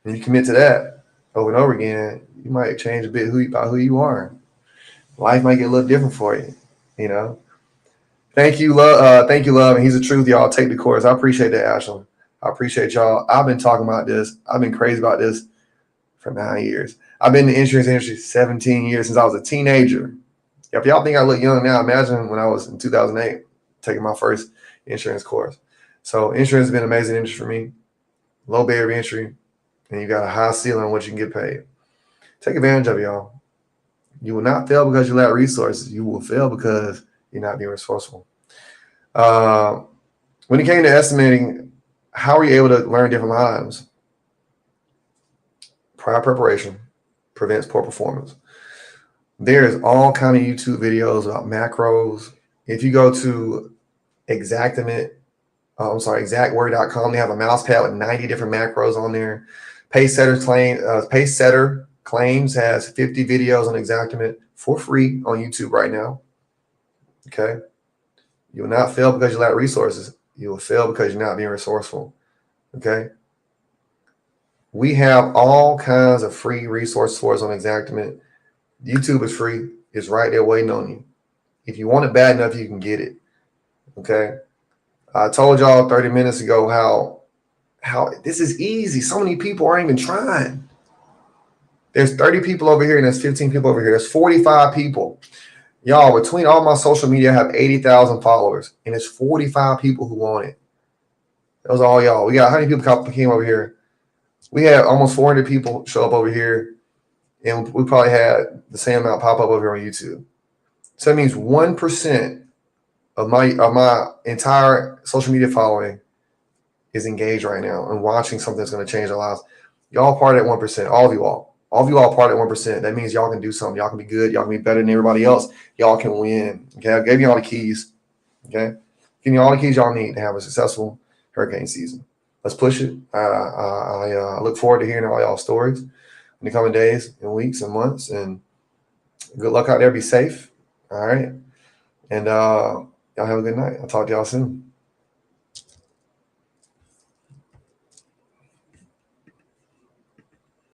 And you commit to that over and over again, you might change a bit about who you are. Life might get a little different for you, Thank you, love. And he's the truth, y'all. Take the course. I appreciate that, Ashland. I appreciate y'all. I've been talking about this. I've been crazy about this for 9 years. I've been in the insurance industry 17 years since I was a teenager. If y'all think I look young now, imagine when I was in 2008 taking my first insurance course. So insurance has been an amazing industry for me. Low barrier entry, and you got a high ceiling on what you can get paid. Take advantage of it, y'all. You will not fail because you lack resources. You will fail because you're not being resourceful. When it came to estimating, how are you able to learn different lives? Prior preparation prevents poor performance. There's all kind of YouTube videos about macros. If you go to exactword.com, they have a mouse pad with 90 different macros on there. Pacesetter Claims has 50 videos on Xactimate for free on YouTube right now. Okay. You will not fail because you lack resources. You will fail because you're not being resourceful. Okay. We have all kinds of free resources for us on Xactimate. YouTube is free. It's right there waiting on you. If you want it bad enough, you can get it. Okay. I told y'all 30 minutes ago how how this is easy. So many people aren't even trying. There's 30 people over here and there's 15 people over here. There's 45 people. Y'all, between all my social media, I have 80,000 followers, and it's 45 people who want it. Those are all y'all. We got how many people came over here? We had almost 400 people show up over here, and we probably had the same amount pop up over here on YouTube. So that means 1% of my entire social media following is engaged right now and watching something that's going to change their lives. Y'all part of that 1%. All of you all part of that 1%. That means y'all can do something. Y'all can be good. Y'all can be better than everybody else. Y'all can win. Okay, I gave you all the keys. Okay, give you all the keys y'all need to have a successful hurricane season. Let's push it. I look forward to hearing all y'all stories in the coming days and weeks and months. And good luck out there. Be safe. All right. And y'all have a good night. I'll talk to y'all soon.